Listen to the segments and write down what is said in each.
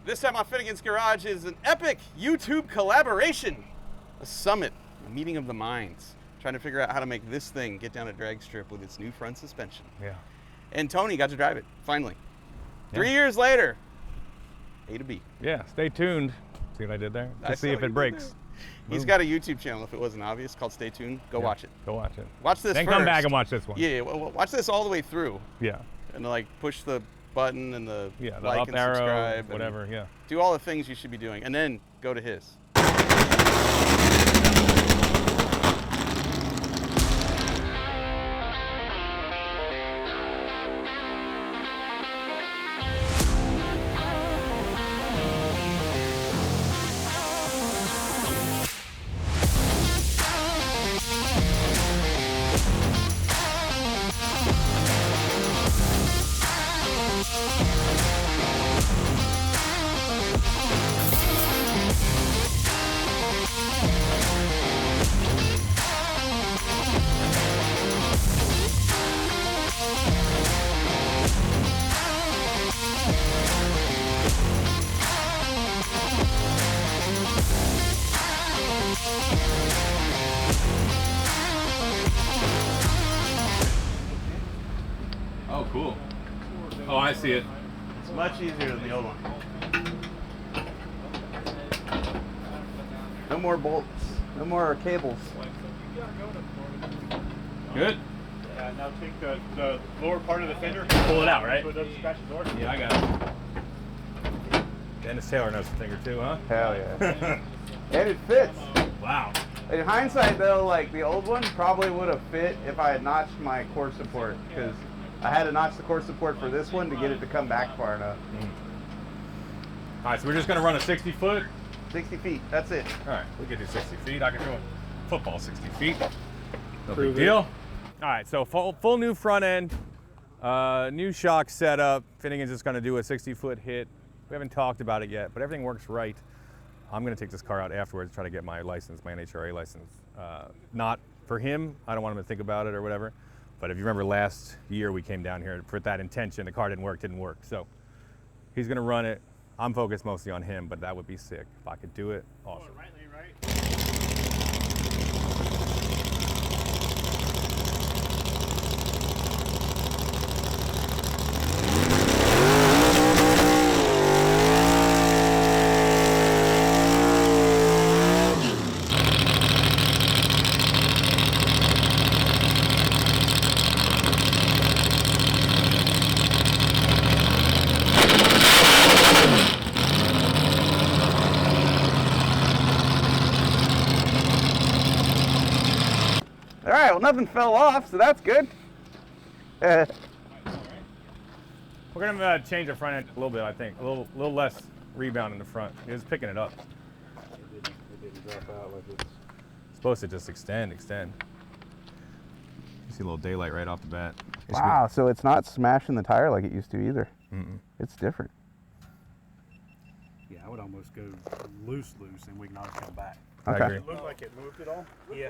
This time on Finnegan's Garage is an epic YouTube collaboration. A summit, a meeting of the minds. Trying to figure out how to make this thing get down a drag strip with its new front suspension. Yeah. And Tony got to drive it, finally. Yeah. 3 years later, A to B. Yeah, stay tuned. See what I did there? To see if it breaks. He's got a YouTube channel, if it wasn't obvious, called Stay Tuned. Go watch it. Go watch it. Watch this then first. come back and watch this one. Yeah, well, watch this all the way through. Yeah. And like push the button and the the like up and arrow, subscribe. whatever, yeah. Do all the things you should be doing. And then go to his. Oh, cool. Oh, I see it. It's much easier than the old one. No more bolts. No more cables. Good. Yeah, now take the lower part of the fender. Pull it out, right? So it doesn't scratch the door. Yeah, I got it. Dennis Taylor knows the thing or two, huh? Hell yeah. And it fits. Wow. In hindsight, though, like the old one probably would have fit if I had notched my core support, because I had to notch the core support for this one to get it to come back far enough. All right, so we're just going to run a 60 foot. 60 feet, that's it. All right, we can do 60 feet. I can do a football 60 feet. No Prove big it. deal. All right, so full new front end, new shock setup. Finnegan's just going to do a 60 foot hit. We haven't talked about it yet, but everything works right. I'm going to take this car out afterwards, try to get my license, my NHRA license. Not for him. I don't want him to think about it or whatever. But if you remember last year, we came down here for that intention. The car didn't work. So he's going to run it. I'm focused mostly on him, but that would be sick. If I could do it, awesome. Right lane, right? All right, well, nothing fell off, so that's good. We're gonna change the front end a little bit, I think. A little less rebound in the front. It was picking it up. It didn't drop out like it's. It's supposed to just extend. You see a little daylight right off the bat. Wow, so it's not smashing the tire like it used to either. Mm-mm. It's different. Yeah, I would almost go loose, and we can always come back. I Okay. agree. It looked like it moved at all. Yeah.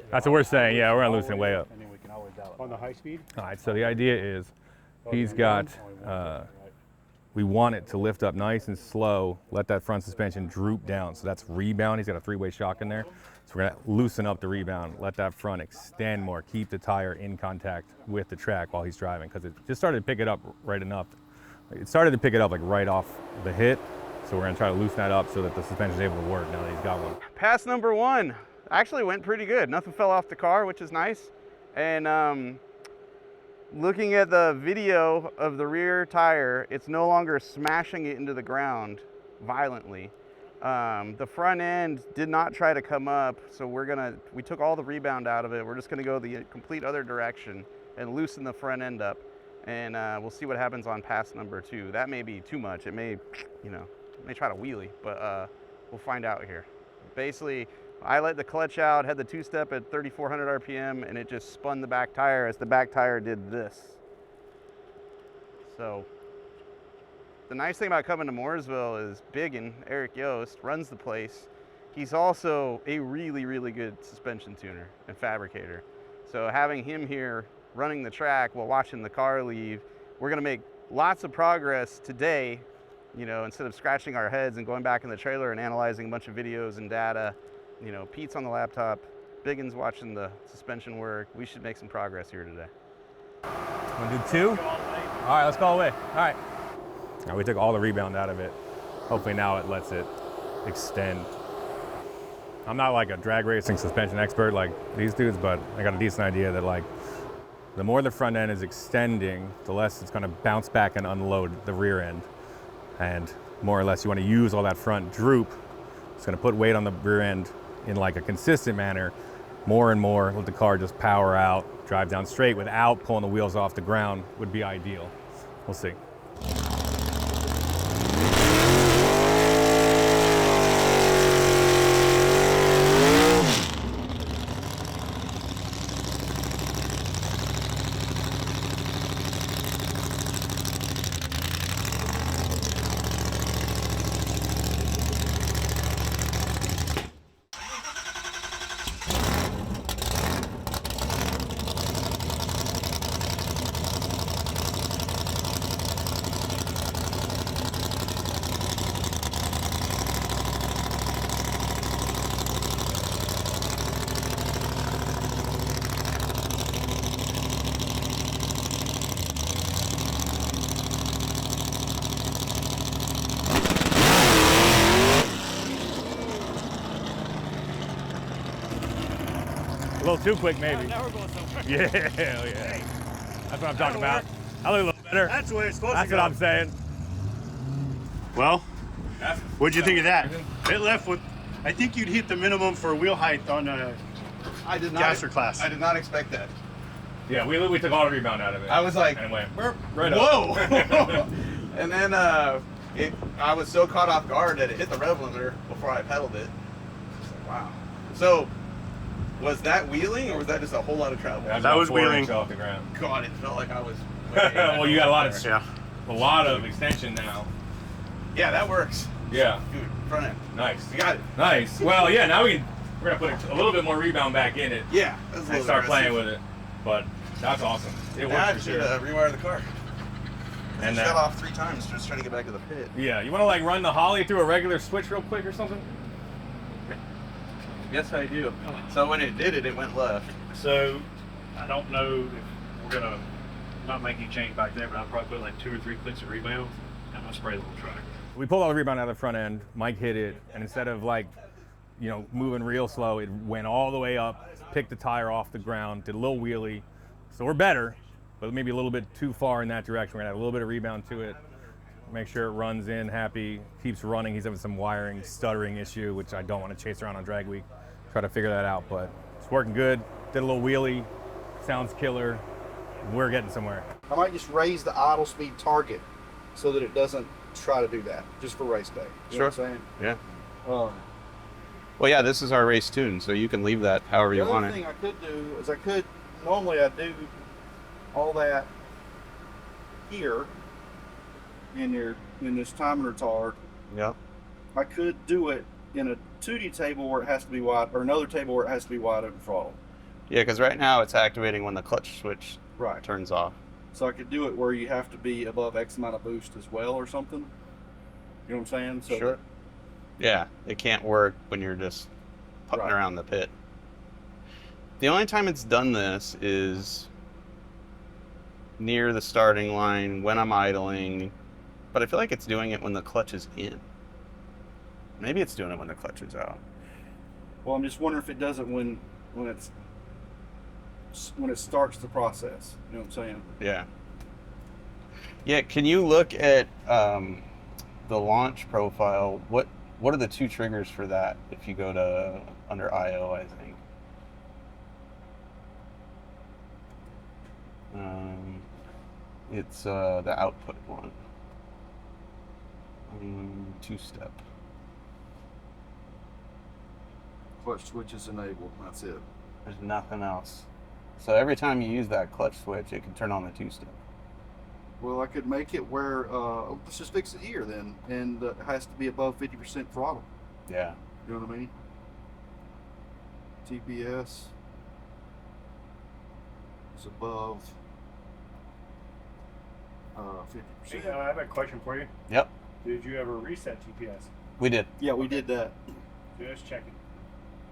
That's what we're saying. Yeah, we're gonna loosen it way up. And then we can always dial it on the high speed. All right. So the idea is, he's got. We want it to lift up nice and slow. Let that front suspension droop down. So that's rebound. He's got a three-way shock in there. So we're gonna loosen up the rebound. Let that front extend more. Keep the tire in contact with the track while he's driving, because it just started to pick it up right enough. It started to pick it up like right off the hit. So we're gonna try to loosen that up so that the suspension is able to work now that he's got one. Pass number one actually went pretty good. Nothing fell off the car, which is nice. And looking at the video of the rear tire, it's no longer smashing it into the ground violently. The front end did not try to come up, so we took all the rebound out of it. We're just gonna go the complete other direction and loosen the front end up. And we'll see what happens on pass number two. That may be too much. It may, may try to wheelie, but we'll find out here. Basically, I let the clutch out, had the two-step at 3,400 RPM, and it just spun the back tire as the back tire did this. So the nice thing about coming to Mooresville is Biggin, Eric Yost, runs the place. He's also a really, really good suspension tuner and fabricator. So having him here running the track while watching the car leave, we're gonna make lots of progress today you know, instead of scratching our heads and going back in the trailer and analyzing a bunch of videos and data, you know, Pete's on the laptop, Biggin's watching the suspension work. We should make some progress here today. Want to do 2? All right, let's go away. All right. Now we took all the rebound out of it. Hopefully now it lets it extend. I'm not like a drag racing suspension expert like these dudes, but I got a decent idea that like the more the front end is extending, the less it's going to bounce back and unload the rear end. And more or less you want to use all that front droop. It's going to put weight on the rear end in like a consistent manner. More and more, let the car just power out, drive down straight without pulling the wheels off the ground would be ideal. We'll see. A little too quick, maybe. Now we're going somewhere. Yeah, hell yeah. That's what I'm talking about. I look a little better. That's the way it's supposed That's to what go. I'm saying. Well, what'd you think of that? It left with, I think you'd hit the minimum for wheel height on I did not. Gasser class. I did not expect that. Yeah, we took all the rebound out of it. I was like, and it went burp, right whoa! up. And then I was so caught off guard that it hit the rev limiter before I pedaled it. I was like, wow. So, was that wheeling or was that just a whole lot of travel? That was 4 wheeling. inches off the ground. God, it felt like I was. Well, you got Yeah. a lot of extension now. Yeah, that works. Yeah, Dude, front end. nice. You got it. Nice. Well, yeah. Now we're gonna put a little bit more rebound back in it Yeah. That's a and start playing with it. But that's awesome. It Now I works for should sure. Rewire the car. And I shut off 3 times just trying to get back to the pit. Yeah, you want to like run the Holly through a regular switch real quick or something? Yes, I do. So when it did it, it went left. So, I don't know if we're gonna not make any change back there, but I'll probably put like 2 or 3 clicks of rebound and I'll spray the little track. We pulled all the rebound out of the front end. Mike hit it, and instead of like, you know, moving real slow, it went all the way up, picked the tire off the ground, did a little wheelie. So we're better, but maybe a little bit too far in that direction. We're gonna add a little bit of rebound to it. Make sure it runs in happy, keeps running. He's having some wiring stuttering issue, which I don't want to chase around on drag week. Try to figure that out, but it's working good. Did a little wheelie, sounds killer. We're getting somewhere. I might just raise the idle speed target so that it doesn't try to do that, just for race day. You know what I'm saying? Yeah. Um, Well, yeah, this is our race tune, so you can leave that however you the want other it. thing I could do is normally I do all that here in this timing retard. Yep. I could do it in a 2D table where it has to be wide, or another table where it has to be wide open throttle. Yeah, because right now it's activating when the clutch switch Right. turns off. So I could do it where you have to be above X amount of boost as well or something. You know what I'm saying? So Sure. Yeah, it can't work when you're just putting Right. around the pit. The only time it's done this is near the starting line when I'm idling, but I feel like it's doing it when the clutch is in. Maybe it's doing it when the clutch is out. Well, I'm just wondering if it does it when it starts the process. You know what I'm saying? Yeah. Yeah, can you look at the launch profile? What are the 2 triggers for that if you go to under IO, I think? It's the output one. 2-step. Clutch switch is enabled. That's it. There's nothing else. So every time you use that clutch switch, it can turn on the 2-step. Well, I could make it where let's just fix it here then, and it has to be above 50% throttle. Yeah. You know what I mean? TPS is above 50%. I have a question for you. Yep. Did you ever reset GPS? We did. Yeah, we did that. Just checking.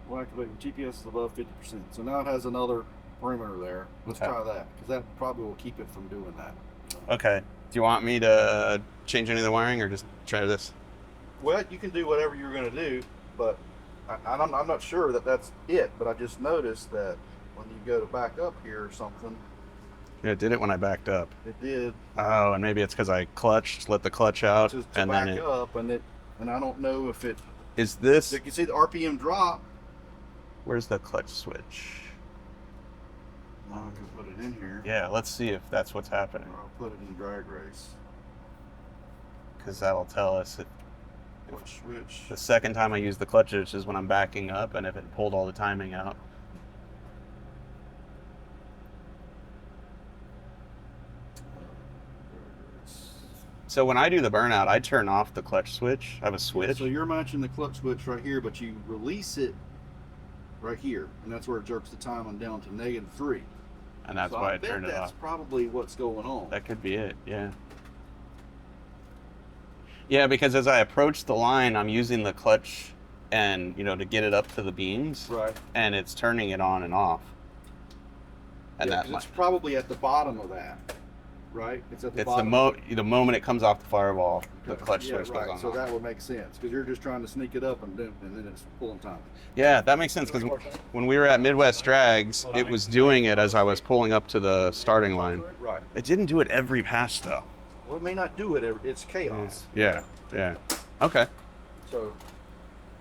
We'll activate when GPS is above 50%. So now it has another perimeter there. Let's Okay. try that, because that probably will keep it from doing that. Okay. Do you want me to change any of the wiring or just try this? Well, you can do whatever you're going to do, but I'm not sure that that's it. But I just noticed that when you go to back up here or something, Yeah, it did it when I backed up. it did Oh, and maybe it's because I let the clutch out, to and back then it up, and I don't know if it. is this. You can see the RPM drop. Where's the clutch switch? I can put it in here. Yeah, let's see if that's what's happening, Or I'll put it in drag race. because that'll tell us Clutch switch. the second time I use the clutch switch is when I'm backing up, and if it pulled all the timing out. So when I do the burnout, I turn off the clutch switch. I have a switch. So you're matching the clutch switch right here, but you release it right here, and that's where it jerks the timing down to -3. And that's So why I bet turned it that's off. probably what's going on. That could be it, yeah. Yeah, because as I approach the line, I'm using the clutch and, to get it up to the beams, Right. and it's turning it on and off. And Yeah, that 'cause might, it's probably at the bottom of that, right? It's at the it's bottom. the moment it comes off the firewall, the clutch Yeah, switch right. goes on. So off. that would make sense, because you're just trying to sneak it up and then it's pulling time. Yeah, that makes sense, because when we were at Midwest Drags, it was doing it as I was pulling up to the starting line. Right. It didn't do it every pass, though. Well, it may not do it. It's chaos. Yeah. Okay. So.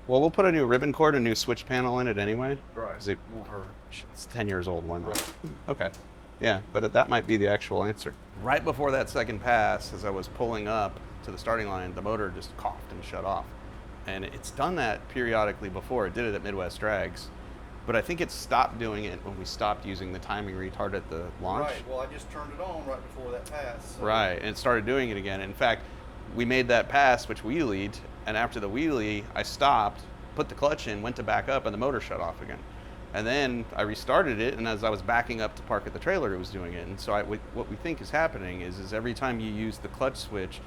Well, we'll put a new ribbon cord, a new switch panel in it anyway. Right. 'Cause it's 10 years old. One. Right. Okay. Yeah, but that might be the actual answer. Right before that second pass, as I was pulling up to the starting line, the motor just coughed and shut off. And it's done that periodically before. It did it at Midwest Drags. But I think it stopped doing it when we stopped using the timing retard at the launch. Right. Well, I just turned it on right before that pass. So. Right, and it started doing it again. In fact, we made that pass, which wheelied, and after the wheelie, I stopped, put the clutch in, went to back up, and the motor shut off again. And then I restarted it, and as I was backing up to park at the trailer, it was doing it. And so what we think is happening is every time you use the clutch switch,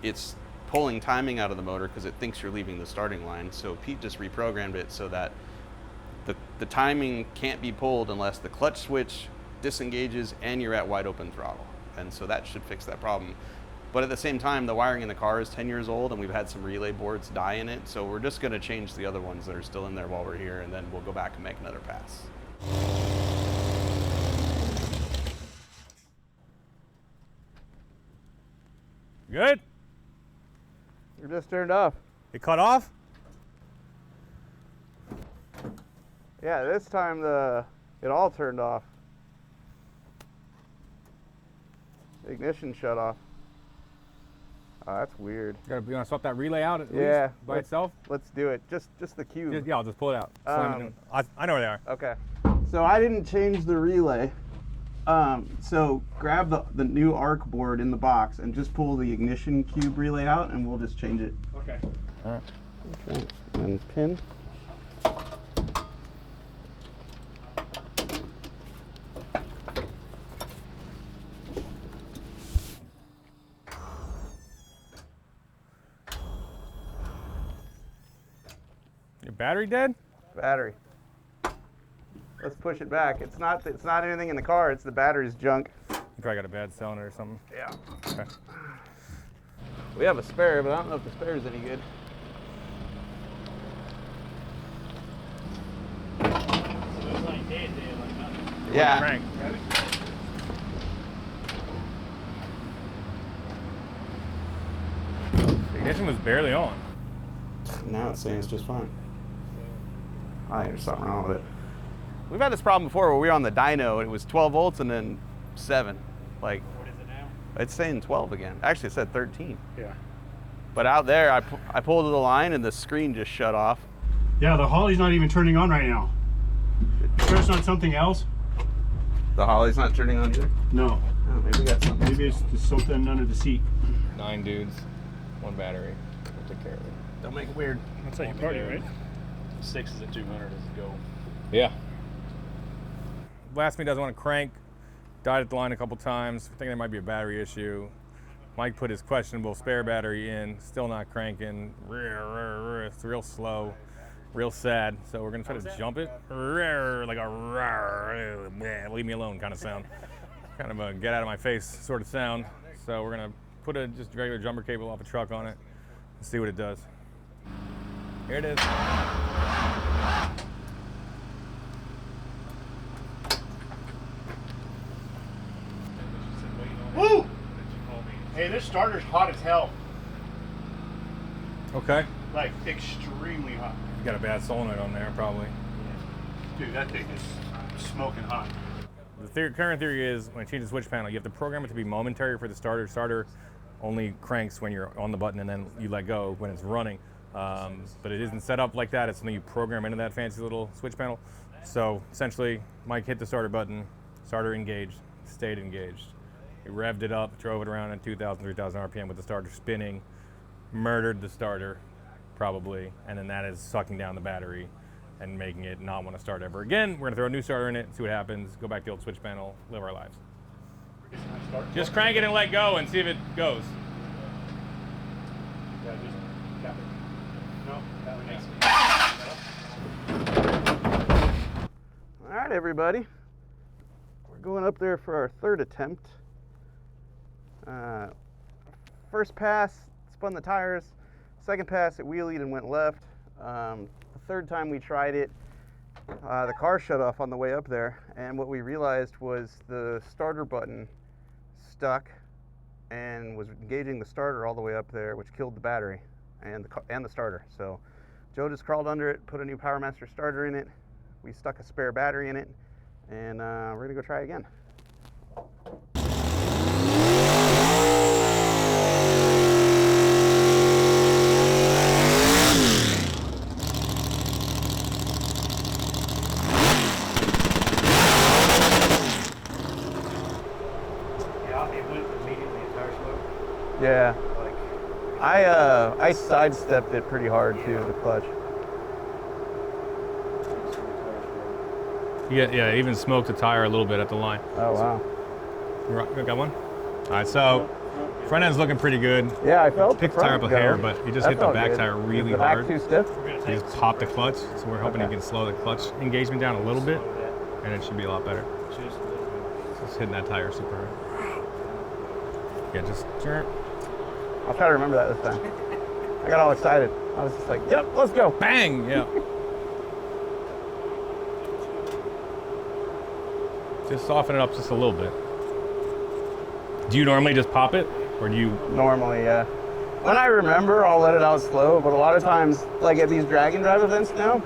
it's pulling timing out of the motor because it thinks you're leaving the starting line. So Pete just reprogrammed it so that the timing can't be pulled unless the clutch switch disengages and you're at wide open throttle. And so that should fix that problem. But at the same time, the wiring in the car is 10 years old, and we've had some relay boards die in it. So we're just going to change the other ones that are still in there while we're here, and then we'll go back and make another pass. Good? You're just turned off. It cut off? Yeah, this time it all turned off. Ignition shut off. Oh, that's weird. You want to swap that relay out at Yeah, least by itself? Let's do it. Just the cube. Yeah, I'll just pull it out. Slam it in. I know where they are. Okay. So I didn't change the relay. So grab the new arc board in the box and just pull the ignition cube relay out, and we'll just change it. Okay. All right. Okay. And pin. Your battery dead? Battery. Let's push it back. It's not anything in the car. It's the battery's junk. You probably got a bad cylinder or something. Yeah. Okay. We have a spare, but I don't know if the spare is any good. Yeah. Crank. The ignition was barely on. Now it's saying it's just fine. I think there's something wrong with it. We've had this problem before where we were on the dyno and it was 12 volts and then 7. Like, What is it now? it's saying 12 again. Actually, it said 13. Yeah. But out there, I pulled to the line and the screen just shut off. Yeah, the Holly's not even turning on right now. There's not something else? The Holly's not turning on either. No. Oh, maybe we got something. Maybe it's just something under the seat. 9 dudes, 1 battery. We'll take care of it. Don't make it weird. That's how you party, right? 6 is at 200 as a go. Yeah. Blasphemi doesn't want to crank. Died at the line a couple times. I think there might be a battery issue. Mike put his questionable spare battery in, still not cranking. It's real slow, real sad. So we're gonna try to jump it, like a leave me alone kind of sound, kind of a get out of my face sort of sound. So we're gonna put a just regular jumper cable off a truck on it and see what it does. Here it is. Woo! Hey, this starter's hot as hell. Okay. Like, extremely hot. You got a bad solenoid on there, probably. Dude, that thing is smoking hot. The current theory is when you change the switch panel, you have to program it to be momentary for the starter. Starter only cranks when you're on the button and then you let go when it's running. But it isn't set up like that. It's something you program into that fancy little switch panel. So essentially, Mike hit the starter button, starter engaged, stayed engaged. He revved it up, drove it around at 2,000, 3,000 RPM with the starter spinning, murdered the starter, probably, and then that is sucking down the battery and making it not want to start ever again. We're gonna throw a new starter in it, see what happens, go back to the old switch panel, live our lives. Just crank it and let go and see if it goes. Yeah, just cap it. No, that one makes All right, everybody. We're going up there for our third attempt. First pass, spun the tires. Second pass, it wheelied and went left. The third time we tried it, the car shut off on the way up there, and what we realized was the starter button stuck and was engaging the starter all the way up there, which killed the battery and the starter. So Joe just crawled under it, put a new PowerMaster starter in it. We stuck a spare battery in it, and we're gonna go try again. Yeah, I sidestepped it pretty hard too, the clutch. Yeah, it even smoked the tire a little bit at the line. Oh wow. You got one? All right, so front end's looking pretty good. Yeah, I felt Picked the tire up a hair, but he just hit the back tire really hard. Back too stiff? He just popped the clutch, so we're hoping he can slow the clutch engagement down a little bit, and it should be a lot better. Just hitting that tire super hard. Yeah, just jerk. I'll try to remember that this time. I got all excited. I was just like, yep, let's go. Bang! Yeah. Just soften it up just a little bit. Do you normally just pop it, or do you? Normally, yeah. When I remember, I'll let it out slow, but a lot of times, like at these drag and drive events now,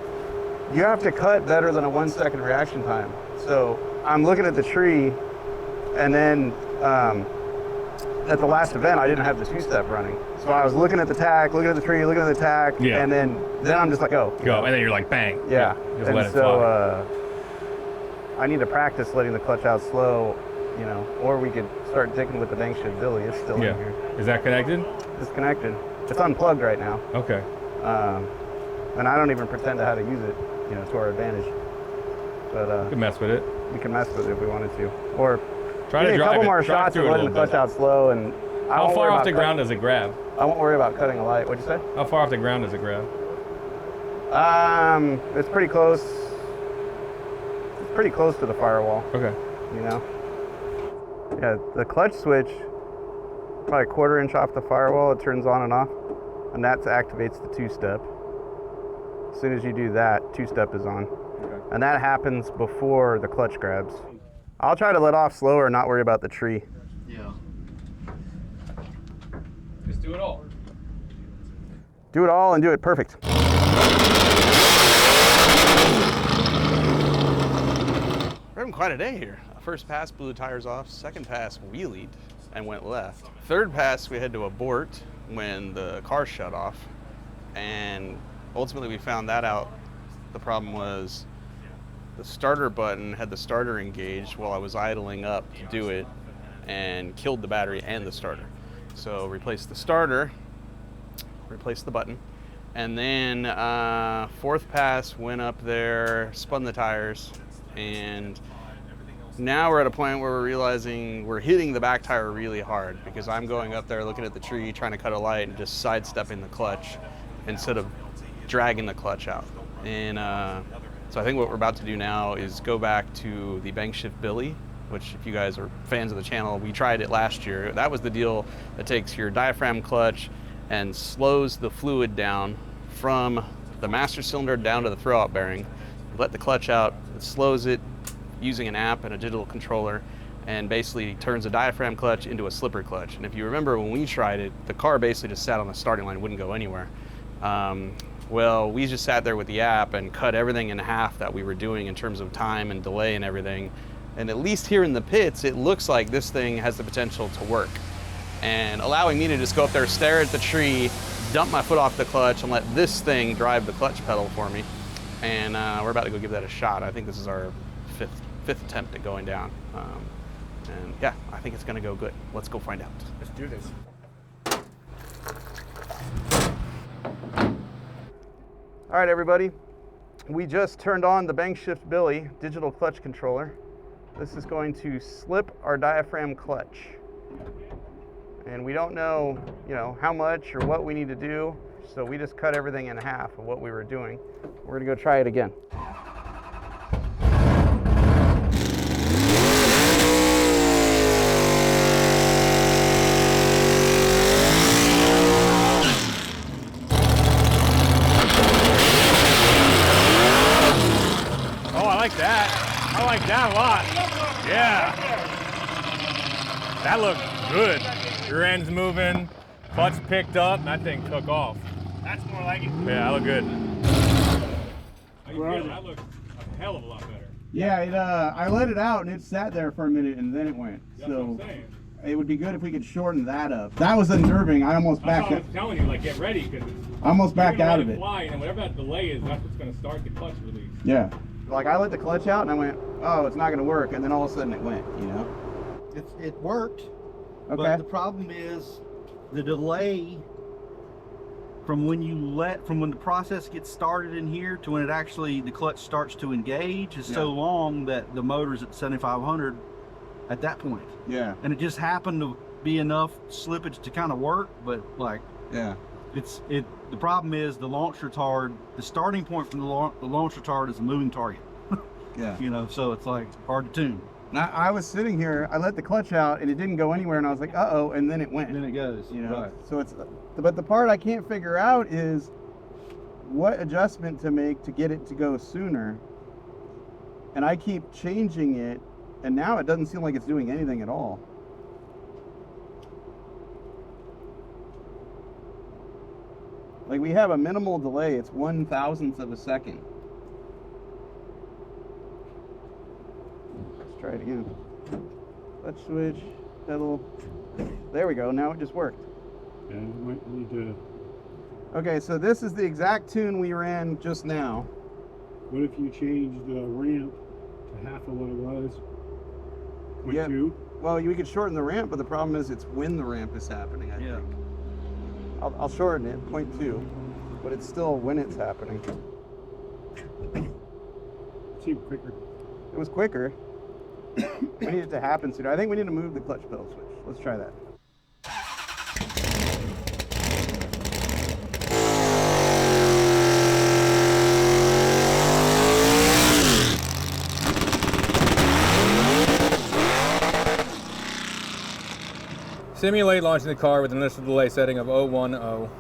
you have to cut better than a 1 second reaction time. So I'm looking at the tree, and then at the last event, I didn't have the two-step running. So I was looking at the tack, looking at the tree, looking at the tack, yeah. And then I'm just like, oh. Go, and then you're like, bang. Yeah. Just and let it so fly. I need to practice letting the clutch out slow, you know, or we could start dicking with the dang shit Billy. It's still in here. Is that connected? It's connected. It's unplugged right now. Okay. And I don't even pretend to how to use it, you know, to our advantage. But you can mess with it. We can mess with it if we wanted to. Or try to a drive couple it. more Drive shots of through it a letting the little clutch bit. out slow, and How far off the ground does it grab? I won't worry about cutting a light. What'd you say? How far off the ground does it grab? It's pretty close. It's pretty close to the firewall. Okay. You know? Yeah, the clutch switch, probably a 1/4 inch off the firewall, it turns on and off, and that activates the two-step. As soon as you do that, two-step is on. Okay. And that happens before the clutch grabs. I'll try to let off slower and not worry about the tree. Yeah. Just do it all. Do it all and do it perfect. We're having quite a day here. First pass blew the tires off, second pass wheelied and went left. Third pass we had to abort when the car shut off, and ultimately we found that out. The problem was the starter button had the starter engaged while I was idling up to do it and killed the battery and the starter. So replaced the starter, replaced the button, and then fourth pass went up there, spun the tires, and Now we're at a point where we're realizing we're hitting the back tire really hard because I'm going up there looking at the tree, trying to cut a light and just sidestepping the clutch instead of dragging the clutch out. And so I think what we're about to do now is go back to the bank shift Billy, which if you guys are fans of the channel, we tried it last year. That was the deal that takes your diaphragm clutch and slows the fluid down from the master cylinder down to the throwout bearing. You let the clutch out, it slows it using an app and a digital controller, and basically turns the diaphragm clutch into a slipper clutch. And if you remember when we tried it, the car basically just sat on the starting line, wouldn't go anywhere. Well, we just sat there with the app and cut everything in half that we were doing in terms of time and delay and everything. And at least here in the pits, it looks like this thing has the potential to work. And allowing me to just go up there, stare at the tree, dump my foot off the clutch, and let this thing drive the clutch pedal for me. And we're about to go give that a shot. I think this is our fifth attempt at going down. And yeah, I think it's gonna go good. Let's go find out. Let's do this. All right, everybody. We just turned on the bank shift Billy digital clutch controller. This is going to slip our diaphragm clutch. And we don't know, how much or what we need to do. So we just cut everything in half of what we were doing. We're gonna go try it again. I like that a lot. Yeah. That looked good. Your end's moving, clutch picked up, and that thing took off. That's more like it. Yeah, that looked good. That looked a hell of a lot better. Yeah, I let it out and it sat there for a minute and then it went. That's what I'm saying. It would be good if we could shorten that up. That was unnerving. I almost backed I up. was telling you, get ready, because I almost backed out of it. Fly, and whatever that delay is, that's what's going to start the clutch release. Yeah. Like I let the clutch out and I went, oh, it's not going to work. And then all of a sudden it went, It worked. Okay. But the problem is the delay from when the process gets started in here to when it actually the clutch starts to engage is so long that the motor's at 7,500 at that point. Yeah. And it just happened to be enough slippage to kind of work, but Yeah. the problem is the launch retard, the starting point from the launch retard is a moving target. Yeah. So it's hard to tune. Now, I was sitting here, I let the clutch out and it didn't go anywhere and I was like, uh-oh, and then it went. And then it goes, Right. So but the part I can't figure out is what adjustment to make to get it to go sooner. And I keep changing it and now it doesn't seem like it's doing anything at all. Like we have a minimal delay, it's 1/1000th of a second. Let's try it again. Clutch switch, pedal. There we go, now it just worked. Yeah, we might need to. Okay, so this is the exact tune we ran just now. What if you change the ramp to half of what it was? Yeah. 0.2? Well, we could shorten the ramp, but the problem is it's when the ramp is happening, I think. I'll shorten it, 0.2, but it's still when it's happening. Seemed quicker. It was quicker. We need it to happen sooner. I think we need to move the clutch pedal switch. Let's try that. Simulate launching the car with an initial delay setting of 010.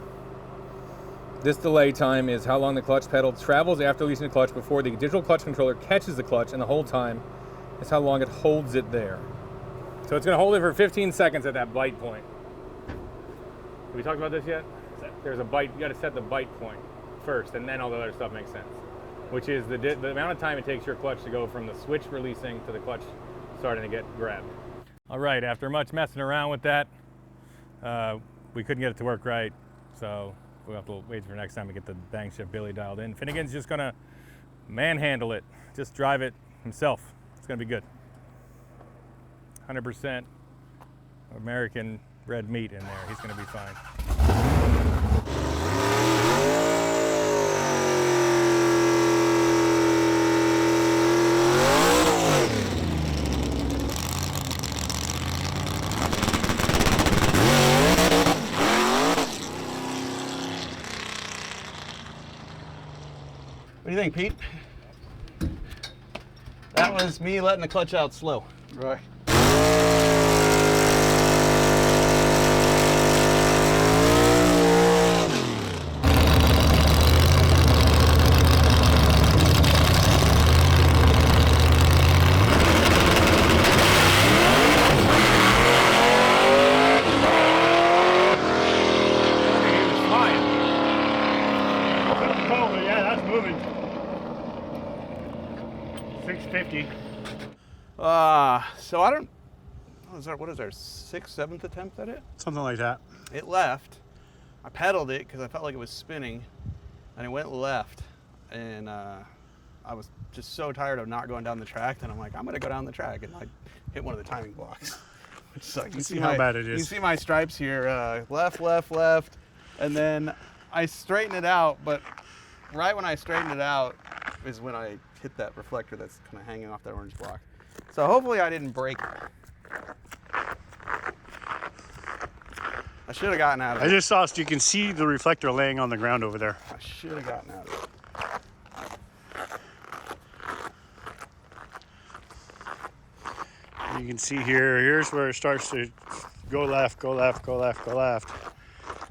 This delay time is how long the clutch pedal travels after releasing the clutch before the digital clutch controller catches the clutch, and the hold time is how long it holds it there. So it's going to hold it for 15 seconds at that bite point. Have we talked about this yet? There's a bite, you got to set the bite point first, and then all the other stuff makes sense. Which is the amount of time it takes your clutch to go from the switch releasing to the clutch starting to get grabbed. All right, after much messing around with that, we couldn't get it to work right, so we'll have to wait for next time to get the bang shift Billy dialed in. Finnegan's just gonna manhandle it, just drive it himself. It's gonna be good. 100% American red meat in there. He's gonna be fine. What do you think, Pete? That was me letting the clutch out slow. Right. Yeah, that's moving. 650. So I don't, what is our 6th, 7th attempt at it? Something like that. It left. I pedaled it because I felt like it was spinning, and it went left. And I was just so tired of not going down the track that I'm like, I'm gonna go down the track, and I hit one of the timing blocks. Which sucks. You see how bad it is. You see my stripes here, left, left, left, and then I straighten it out, but right when I straightened it out is when I hit that reflector that's kind of hanging off that orange block. So hopefully I didn't break it. I should have gotten out of it. I just saw, you can see the reflector laying on the ground over there. I should have gotten out of it. You can see here's where it starts to go left, go left, go left, go left.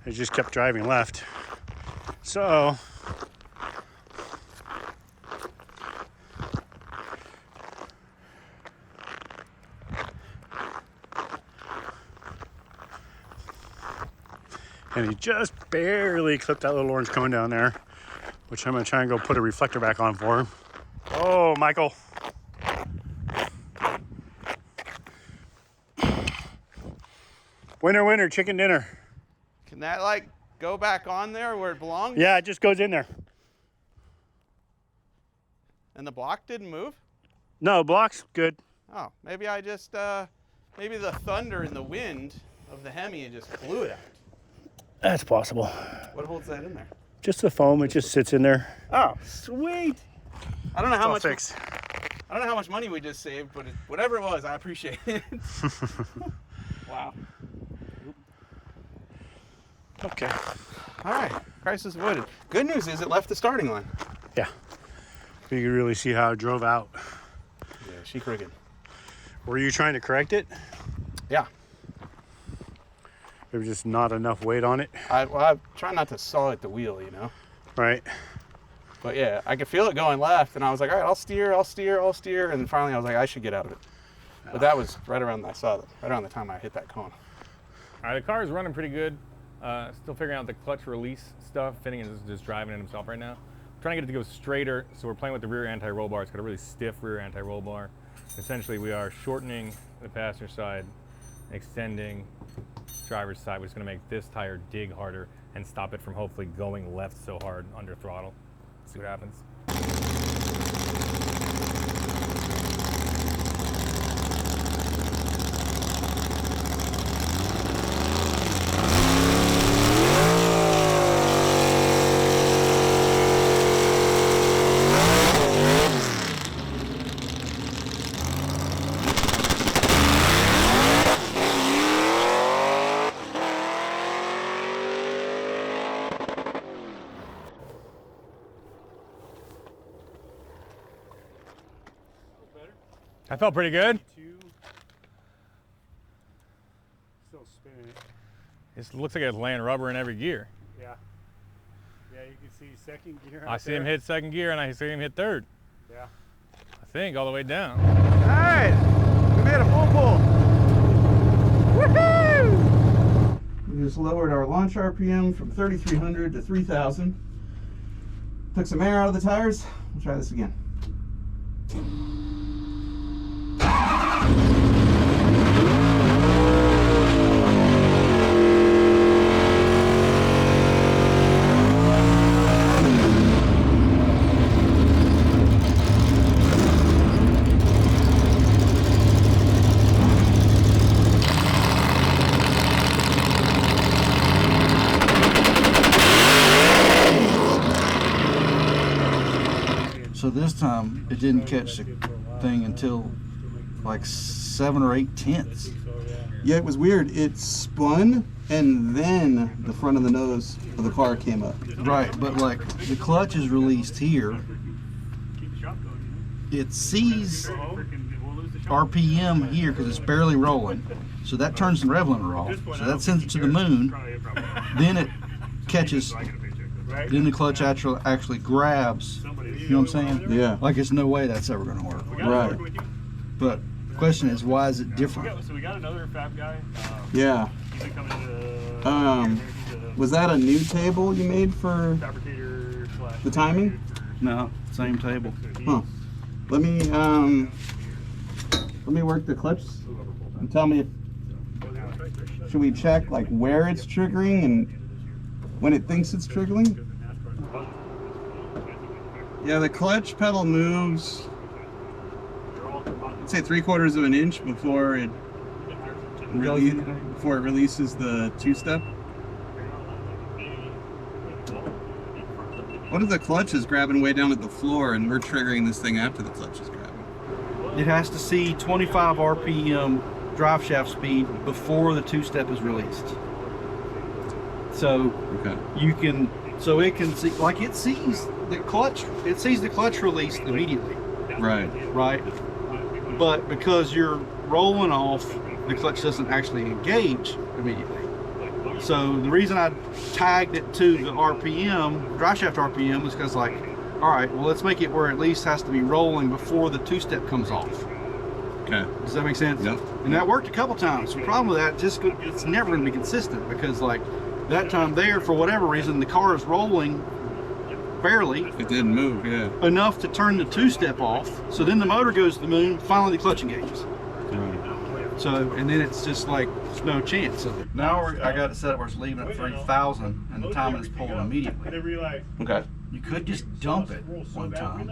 It just kept driving left. So, and he just barely clipped that little orange cone down there, which I'm gonna try and go put a reflector back on for him. Oh, Michael. Winner, winner, chicken dinner. Can that like go back on there where it belongs? Yeah, it just goes in there. And the block didn't move? No, block's good. Oh, maybe I just, maybe the thunder and the wind of the Hemi just blew it out. That's possible. What holds that in there? Just the foam, it just sits in there. Oh, sweet. I don't know how much. Fixed. I don't know how much money we just saved, but whatever it was, I appreciate it. Wow. Okay. All right, crisis avoided. Good news is it left the starting line. Yeah. You can really see how it drove out. Yeah, chic rigging. Were you trying to correct it? Yeah. There was just not enough weight on it. I try not to saw at the wheel, you know. Right. But yeah, I could feel it going left, and I was like, all right, I'll steer, and then finally I was like, I should get out of it. But that was right around the time I hit that cone. All right, the car is running pretty good. Still figuring out the clutch release stuff. Finnegan is just driving it himself right now. I'm trying to get it to go straighter, so we're playing with the rear anti-roll bar. It's got a really stiff rear anti-roll bar. Essentially, we are shortening the passenger side, extending driver's side, which is going to make this tire dig harder and stop it from hopefully going left so hard under throttle. See what happens. That felt pretty good. Still spinning it. It looks like it's laying rubber in every gear. Yeah. Yeah, you can see second gear. I see him hit second gear and I see him hit third. Yeah. I think all the way down. All right, we made a full pull. Woohoo! We just lowered our launch RPM from 3,300 to 3,000. Took some air out of the tires. We'll try this again. So this time it didn't catch the thing until like 7 or 8 tenths. Yeah, it was weird. It spun and then the front of the nose of the car came up. Right, but like the clutch is released here it sees RPM here because it's barely rolling. So that turns the rev limiter off. So that sends it to the moon. Then it catches. Then the clutch actually grabs. You know what I'm saying? Yeah. Like there's no way that's ever going to work. Right. But the question is, why is it different? So we got another fab guy. Yeah. He's coming to Was that a new table you made for fabricator / the timing? No, same table. Huh. Let me work the clutch and tell me if, should we check like where it's triggering and when it thinks it's triggering? Yeah, the clutch pedal moves, I'd say 3/4 of an inch before it releases the two-step. What if the clutch is grabbing way down at the floor and we're triggering this thing after the clutch is grabbing? It has to see 25 RPM drive shaft speed before the two-step is released. So Okay. so it can see, like it sees the clutch release immediately, Right. right? But because you're rolling off, the clutch doesn't actually engage immediately. So the reason I tagged it to the RPM, drive shaft RPM, is because like, all right, well let's make it where it at least has to be rolling before the two-step comes off. Okay. Does that make sense? Yep. And that worked a couple times. The problem with that, it's never going to be consistent because like that time there, for whatever reason, the car is rolling barely It didn't move, yeah. enough to turn the two-step off. So then the motor goes to the moon, finally the clutch engages. Right. So, and then it's just like, there's no chance. So now I got it set up where it's leaving at 3,000 and the timing is pulling immediately. Okay. You could just dump it one time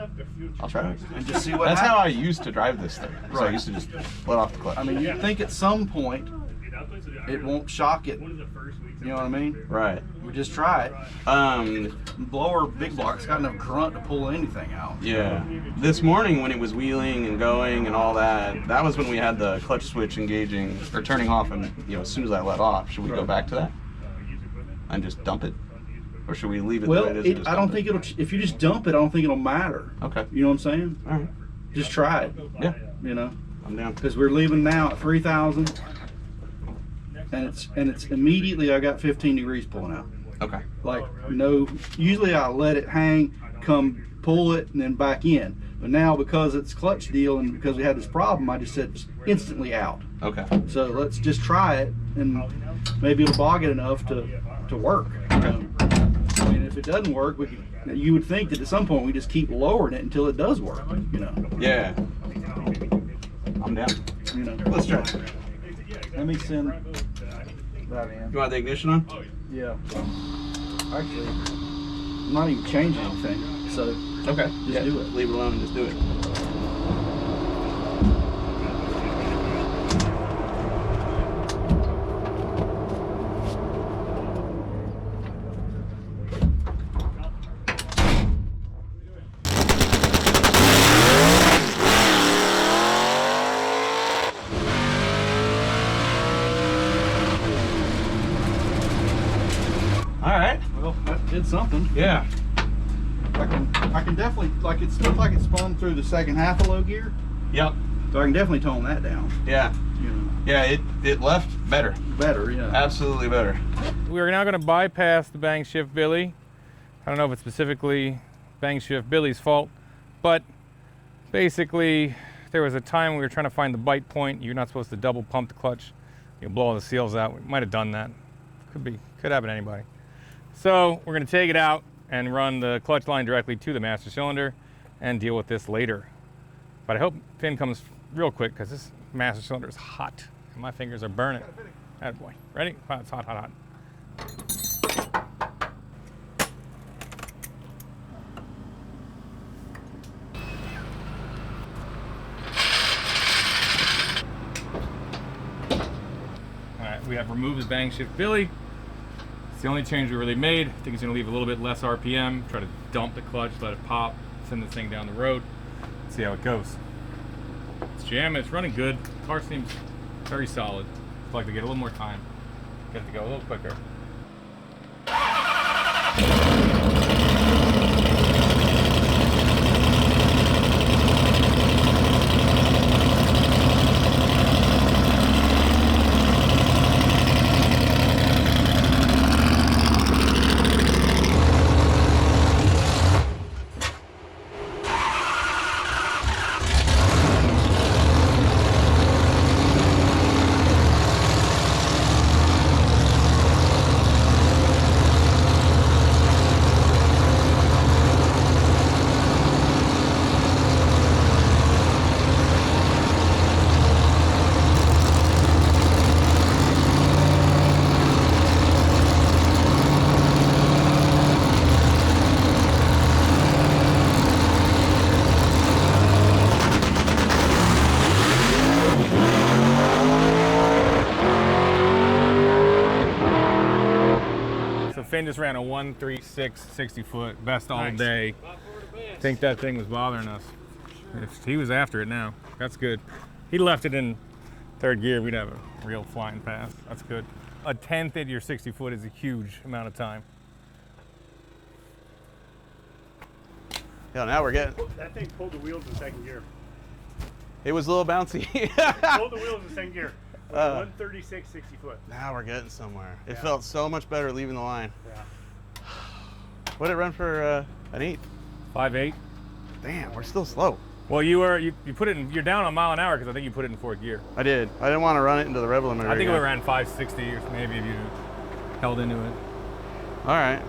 I'll try it. and just see what That's happens. how I used to drive this thing. So I Right. used to just let off the clutch. I mean, you'd think at some point it won't shock it. You know what I mean? Right. We just try it. Blower big block's got enough grunt to pull anything out. Yeah. This morning when it was wheeling and going and all that, that was when we had the clutch switch engaging or turning off, and as soon as I let off, should we go back to that and just dump it, or should we leave it the way it is? and just I don't dump think it'll. If you just dump it, I don't think it'll matter. Okay. You know what I'm saying? All right. Just try it. Yeah. You know, I'm down. because we're leaving now at 3,000, and it's immediately I got 15 degrees pulling out. Okay. Like no. Usually I let it hang, come pull it, and then back in. But now because it's clutch deal and because we had this problem, I just said it's instantly out. Okay. So let's just try it, and maybe it'll bog it enough to work. I mean, if it doesn't work, you would think that at some point we just keep lowering it until it does work. You know. Yeah. I'm down. You know. Let's try it. Let me send that in. You want the ignition on? Yeah. Actually, I'm not even changing anything. So Okay. Just do it. Leave it alone and just do it. All right. well, that did something. Yeah. I can definitely, like, it looked like it spun through the second half of low gear, Yep. so I can definitely tone that down. Yeah. You know, Yeah. It left better. better, yeah. Absolutely better. We are now going to bypass the bang shift Billy. I don't know if it's specifically bang shift Billy's fault, but basically there was a time we were trying to find the bite point. You're not supposed to double pump the clutch. You blow all the seals out. We might have done that. Could happen to anybody. So we're going to take it out and run the clutch line directly to the master cylinder and deal with this later. But I hope Finn comes real quick because this master cylinder is hot and my fingers are burning. Attaboy. Ready? Wow, it's hot, hot, hot. All right, we have removed the bang shift Billy. It's the only change we really made. I think it's gonna leave a little bit less RPM, try to dump the clutch, let it pop, send this thing down the road, see how it goes. It's jamming, it's running good. The car seems very solid. I'd like to get a little more time, get it to go a little quicker. Shane just ran a 136 60 foot, best all day. I think that thing was bothering us. He was after it now. That's good. He left it in third gear, we'd have a real flying pass. That's good. A 10th into your 60 foot is a huge amount of time. Yeah, now we're getting. That thing pulled the wheels in second gear. It was a little bouncy. Pulled the wheels in second gear. 136 60 foot. Now we're getting somewhere. It felt so much better leaving the line. Yeah. What did it run for an 8? 5.8. Damn, we're still slow. Well, you put it in, you're down a mile an hour because I think you put it in fourth gear. I did. I didn't want to run it into the rev limiter. I think again. we ran 560 or maybe if you held into it. All right.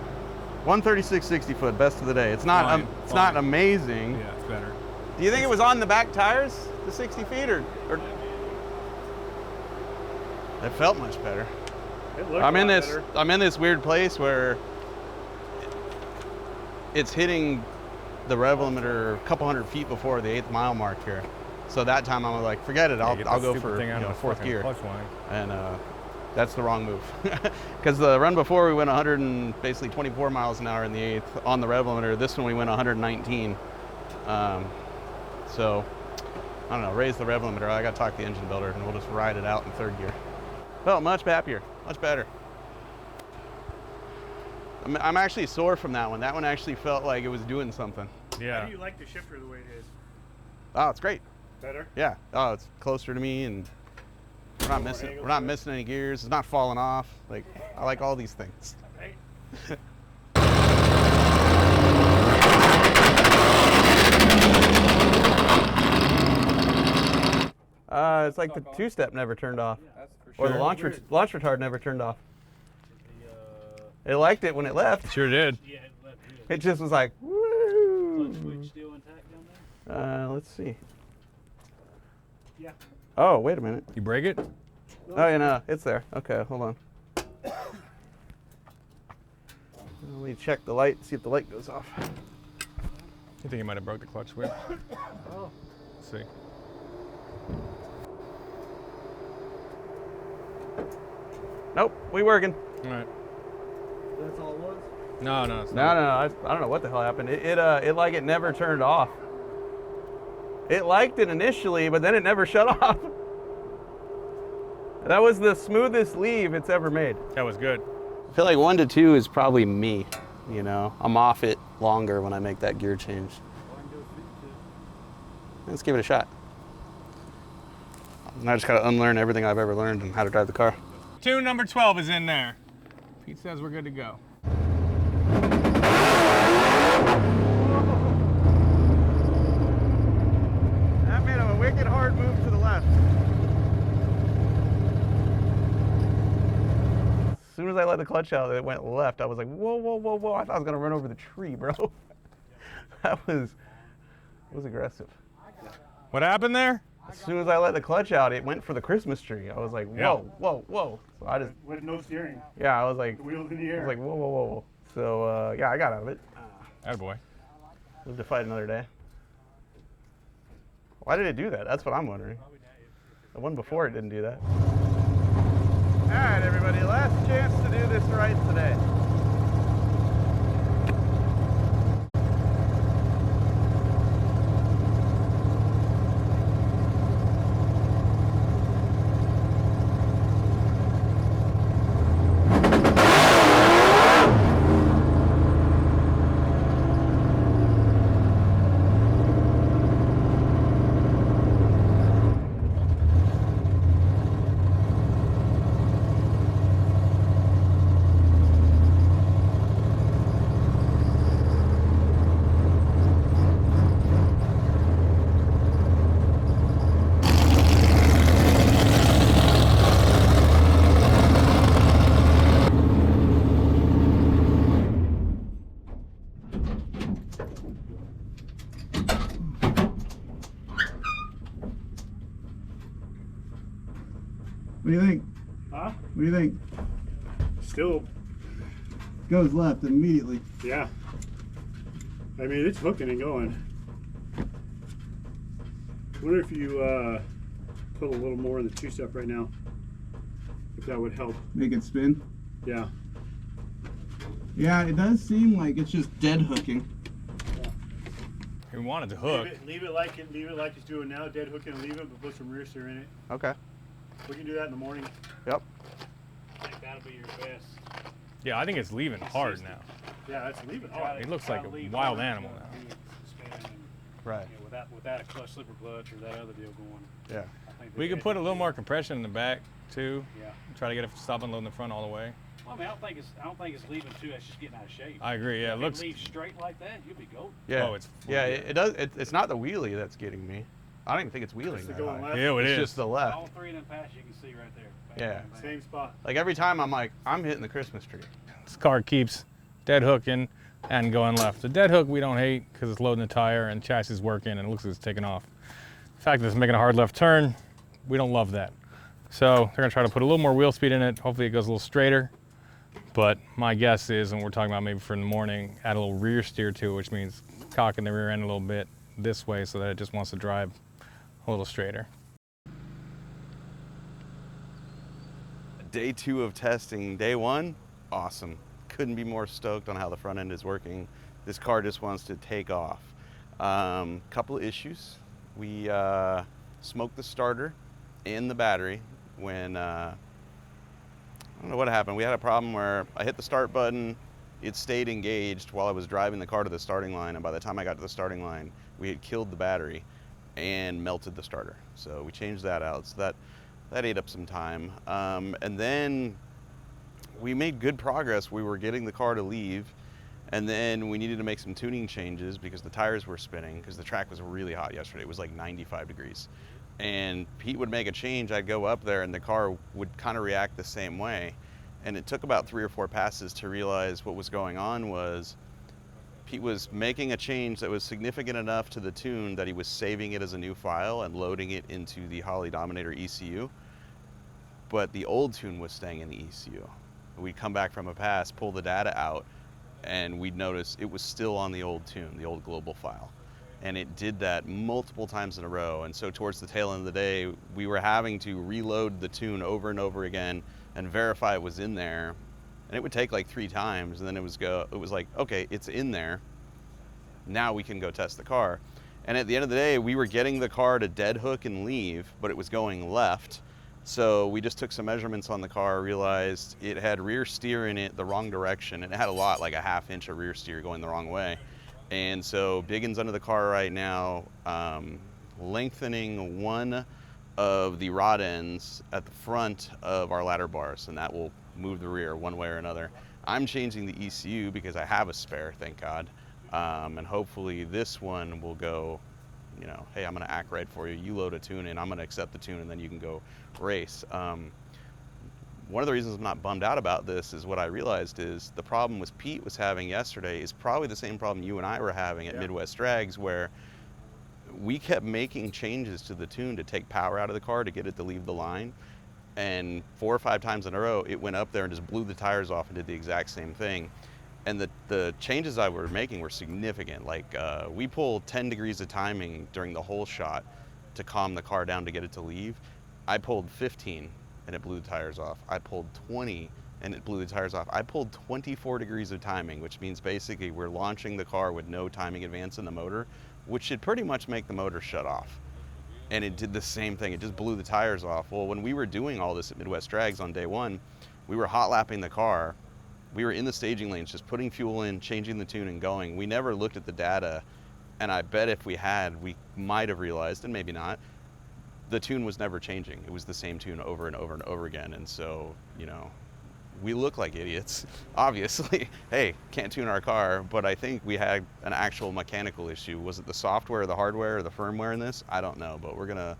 136 60 foot, best of the day. It's not it's not amazing. Yeah, it's better. Do you think it was on the back tires, the 60 feet, or? It felt much better. It looked I'm a in lot this. better. I'm in this weird place where it's hitting the rev limiter a couple hundred feet before the 8th mile mark here. So that time I was like, forget it. I'll go for fourth gear. Clutch line. And that's the wrong move, because the run before we went 100 and basically 24 miles an hour in the 8th on the rev limiter. This one we went 119. So I don't know. Raise the rev limiter. I got to talk to the engine builder, and we'll just ride it out in third gear. Felt much happier, much better. I'm actually sore from that one. That one actually felt like it was doing something. Yeah. How do you like the shifter the way it is? Oh, it's great. Better? Yeah. Oh, it's closer to me, and we're not missing. We're not missing any gears. It's not falling off. Like, I like all these things. Right? It's like the two-step never turned off, or the launch retard never turned off. It liked it when it left. Sure did. Yeah, it left good. It just was like, woo. Clutch switch still intact down there? Let's see. Yeah. Oh, wait a minute. You break it? Oh, yeah, no, it's there. Okay, hold on. Let me check the light, see if the light goes off. I think you might have broke the clutch switch. Oh. Let's see. Nope, we working. All right. That's all it was? No, it's No, I don't know what the hell happened. It like it never turned off. It liked it initially, but then it never shut off. That was the smoothest leave it's ever made. That was good. I feel like 1 to 2 is probably me. You know, I'm off it longer when I make that gear change. Let's give it a shot. And I just gotta unlearn everything I've ever learned and how to drive the car. Tune number 12 is in there. Pete says we're good to go. That made a wicked hard move to the left. As soon as I let the clutch out, it went left. I was like, whoa, whoa, whoa, whoa. I thought I was gonna run over the tree, bro. That was aggressive. What happened there? As soon as I let the clutch out, it went for the Christmas tree. I was like, whoa, Yeah. whoa, whoa. So I just, With no steering. yeah, I was like, The wheels in the I air. was like, whoa, whoa, whoa, whoa. So yeah, I got out of it. Attaboy. Live to fight another day. Why did it do that? That's what I'm wondering. The one before it didn't do that. All right, everybody, last chance to do this right today. What do you think? Huh? What do you think? Still, Goes left immediately. yeah. I mean, it's hooking and going. Wonder if you put a little more in the two-step right now. If that would help. Make it spin. Yeah. Yeah, it does seem like it's just dead hooking. We wanted to hook. Leave it like it's doing now. Dead hook it and leave it, but put some rear steer in it. Okay. We can do that in the morning. Yep. I think that'll be your best. Yeah, I think it's leaving hard now. Yeah, it's leaving hard. It looks like a wild animal now. Right. Without a clutch, slipper clutch, or that other deal going. Yeah. I think We could put a little more compression in the back too. Yeah. Try to get it stop and load in the front all the way. Well, I mean, I don't think it's leaving too. It's just getting out of shape. I agree. Yeah, it If looks. it leaves straight like that, you'll be golden. Yeah. Oh, it's yeah. It does. It's not the wheelie that's getting me. I don't even think it's wheeling. It's the that going high. left. Yeah, it It's is. just the left. All three of them passes you can see right there. Bang, Yeah. bang, bang. Same spot. Like every time I'm like, I'm hitting the Christmas tree. This car keeps dead hooking and going left. The dead hook we don't hate because it's loading the tire and chassis is working and it looks like it's taking off. The fact that it's making a hard left turn, we don't love that. So they're gonna try to put a little more wheel speed in it. Hopefully it goes a little straighter. But my guess is, and we're talking about maybe for in the morning, add a little rear steer to it, which means cocking the rear end a little bit this way so that it just wants to drive a little straighter. Day 2 of testing. Day 1, awesome. Couldn't be more stoked on how the front end is working. This car just wants to take off. Couple of issues. We smoked the starter and the battery when I don't know what happened. We had a problem where I hit the start button, it stayed engaged while I was driving the car to the starting line, and by the time I got to the starting line, we had killed the battery and melted the starter. So we changed that out. So that ate up some time. And then we made good progress. We were getting the car to leave, and then we needed to make some tuning changes because the tires were spinning because the track was really hot yesterday. It was like 95 degrees. And Pete would make a change, I'd go up there and the car would kind of react the same way. And it took about 3 or 4 passes to realize what was going on was Pete was making a change that was significant enough to the tune that he was saving it as a new file and loading it into the Holley Dominator ECU. But the old tune was staying in the ECU. We'd come back from a pass, pull the data out, and we'd notice it was still on the old tune, the old global file. And it did that multiple times in a row. And so towards the tail end of the day, we were having to reload the tune over and over again and verify it was in there. And it would take like 3 times, and then it was like, okay, it's in there. Now we can go test the car. And at the end of the day, we were getting the car to dead hook and leave, but it was going left. So we just took some measurements on the car, realized it had rear steer in it the wrong direction. It had a lot, like a 1/2 inch of rear steer going the wrong way. And so Biggins under the car right now, lengthening one of the rod ends at the front of our ladder bars, and that will move the rear one way or another. I'm changing the ECU because I have a spare, thank God. And hopefully this one will go, you know, hey, I'm gonna act right for you. You load a tune in, I'm gonna accept the tune, and then you can go race. One of the reasons I'm not bummed out about this is what I realized is the problem Pete was having yesterday is probably the same problem you and I were having at Midwest Drags, where we kept making changes to the tune to take power out of the car to get it to leave the line. And 4 or 5 times in a row, it went up there and just blew the tires off and did the exact same thing. And the changes I were making were significant. Like we pulled 10 degrees of timing during the whole shot to calm the car down to get it to leave. I pulled 15 and it blew the tires off. I pulled 20 and it blew the tires off. I pulled 24 degrees of timing, which means basically we're launching the car with no timing advance in the motor, which should pretty much make the motor shut off. And it did the same thing. It just blew the tires off. Well, when we were doing all this at Midwest Drags on day 1, we were hot lapping the car. We were in the staging lanes, just putting fuel in, changing the tune and going. We never looked at the data, and I bet if we had, we might have realized, and maybe not, the tune was never changing. It was the same tune over and over and over again. And so, you know, we look like idiots, obviously. Hey, can't tune our car, but I think we had an actual mechanical issue. Was it the software, the hardware, or the firmware in this? I don't know, but we're gonna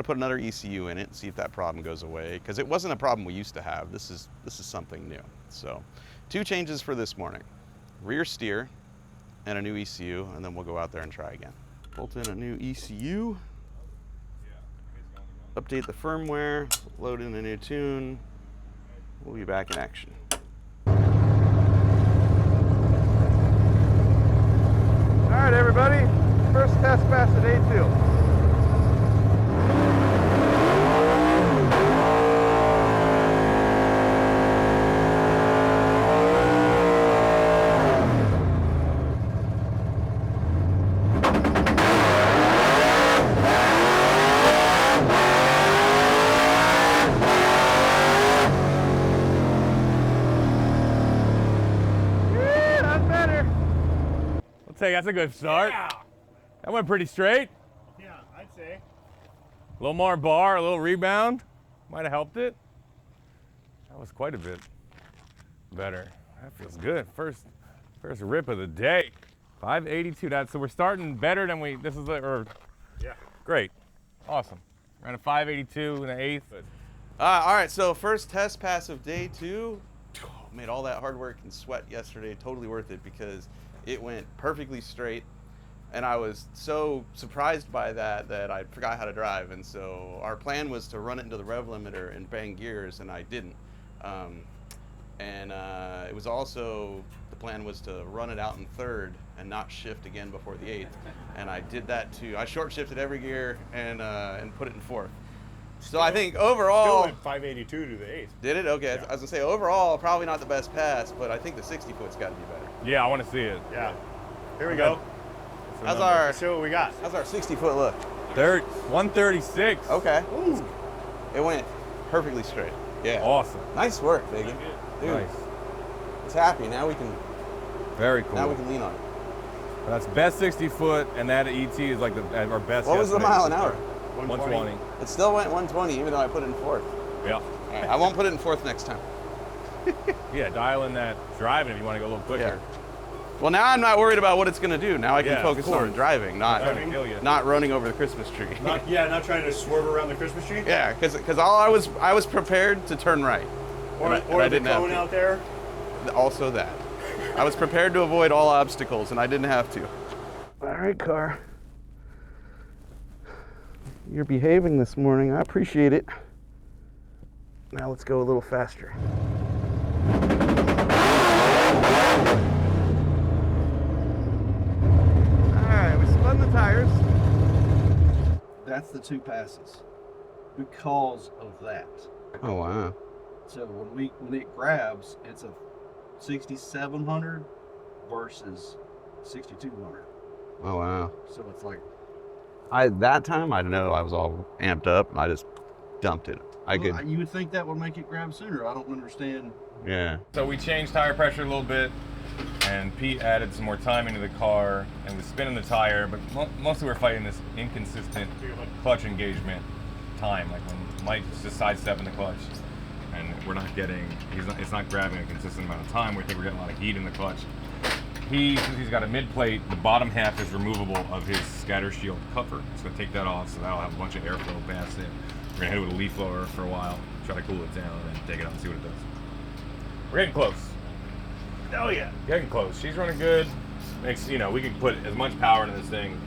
put another ECU in it and see if that problem goes away, because it wasn't a problem we used to have. This is something new. So 2 changes for this morning: rear steer and a new ECU, and then we'll go out there and try again. Bolt in a new ECU, update the firmware, load in a new tune. We'll be back in action. All right, everybody, first test pass at day 2. I'll say that's a good start. Yeah. That went pretty straight. Yeah, I'd say. A little more bar, a little rebound. Might have helped it. That was quite a bit better. That feels good. First rip of the day. 582. So we're starting better than Yeah. Great. Awesome. Ran a 582 in the 8th. All right, so first test pass of day 2. Made all that hard work and sweat yesterday. Totally worth it because it went perfectly straight. And I was so surprised by that I forgot how to drive. And so our plan was to run it into the rev limiter and bang gears, and I didn't. It was also, the plan was to run it out in 3rd and not shift again before the 8th. And I did that too. I short shifted every gear and put it in 4th. So I think overall... Still went 582 to the 8th. Did it? Okay. Yeah. I was going to say, overall, probably not the best pass, but I think the 60-foot's got to be better. Yeah, I want to see it. Yeah. Here we go. How's our Let's see what we got. 60-foot look? 136. Okay. Ooh. It went perfectly straight. Yeah. Awesome. Nice work, Finnegan. Dude, Nice. it's happy. Now we can Very cool. now we can lean on it. That's best 60 foot, and that ET is like our best. What was the estimate. mile an hour? 120. It still went 120, even though I put it in 4th. Yeah. All right, I won't put it in 4th next time. Yeah, dial in that driving if you want to go a little quicker. Well, now I'm not worried about what it's going to do. Now I can Yeah, of focus on course. driving, Not trying to kill you. not running over the Christmas tree. Not trying to swerve around the Christmas tree. Yeah, because all I was prepared to turn right. Or and I the didn't have cone to. out there. Also that. I was prepared to avoid all obstacles, and I didn't have to. All right, car. You're behaving this morning. I appreciate it. Now let's go a little faster. All right, we spun the tires. That's the 2 passes because of that. Oh, wow. So when it grabs, it's a 6,700 versus 6,200. Oh, wow. So it's like, That time, I know I was all amped up, and I just dumped it. you would think that would make it grab sooner. I don't understand. Yeah. So we changed tire pressure a little bit, and Pete added some more timing to the car, and was spinning the tire, but mostly we're fighting this inconsistent clutch engagement time, like when Mike's just sidestepping the clutch, and we're not getting, it's not grabbing a consistent amount of time. We think we're getting a lot of heat in the clutch. Since he's got a mid plate, the bottom half is removable of his scatter shield cover. It's gonna take that off, so that'll have a bunch of airflow past it. We're gonna hit it with a leaf blower for a while, try to cool it down, and then take it out and see what it does. We're getting close. Oh yeah. Getting close. She's running good. Makes, we can put as much power into this thing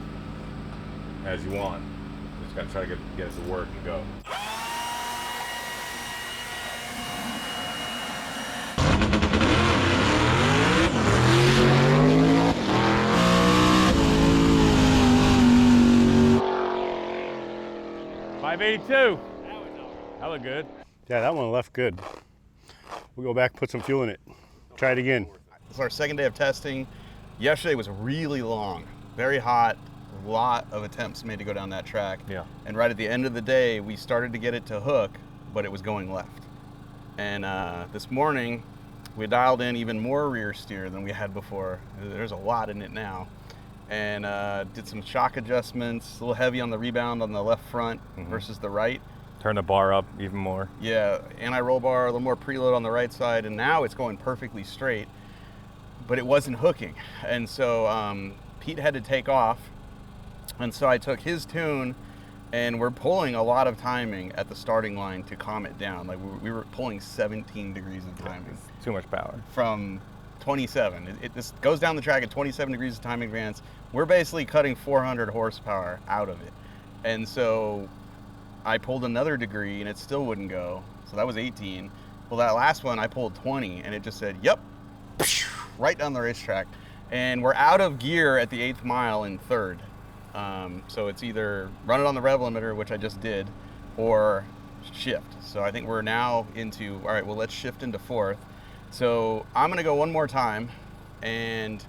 as you want. Just gotta try to get it to work and go. $582. That looked good. Yeah, that one left good. We'll go back, put some fuel in it. Try it again. It's our second day of testing. Yesterday was really long, very hot, a lot of attempts made to go down that track. Yeah. And right at the end of the day, we started to get it to hook, but it was going left. And this morning, we dialed in even more rear steer than we had before. There's a lot in it now. And did some shock adjustments, a little heavy on the rebound on the left front versus the right. Turn the bar up even more. Yeah, anti-roll bar, a little more preload on the right side, and now it's going perfectly straight, but it wasn't hooking. And so Pete had to take off, and so I took his tune, and we're pulling a lot of timing at the starting line to calm it down. Like we were pulling 17 degrees of timing. It's too much power. From 27. It just goes down the track at 27 degrees of timing advance. We're basically cutting 400 horsepower out of it. And so I pulled another degree and it still wouldn't go. So that was 18. Well, that last one I pulled 20 and it just said, yep, right down the racetrack. And we're out of gear at the 8th mile in 3rd. So it's either run it on the rev limiter, which I just did, or shift. So I think we're now into, all right, well, let's shift into 4th. So I'm gonna go one more time, and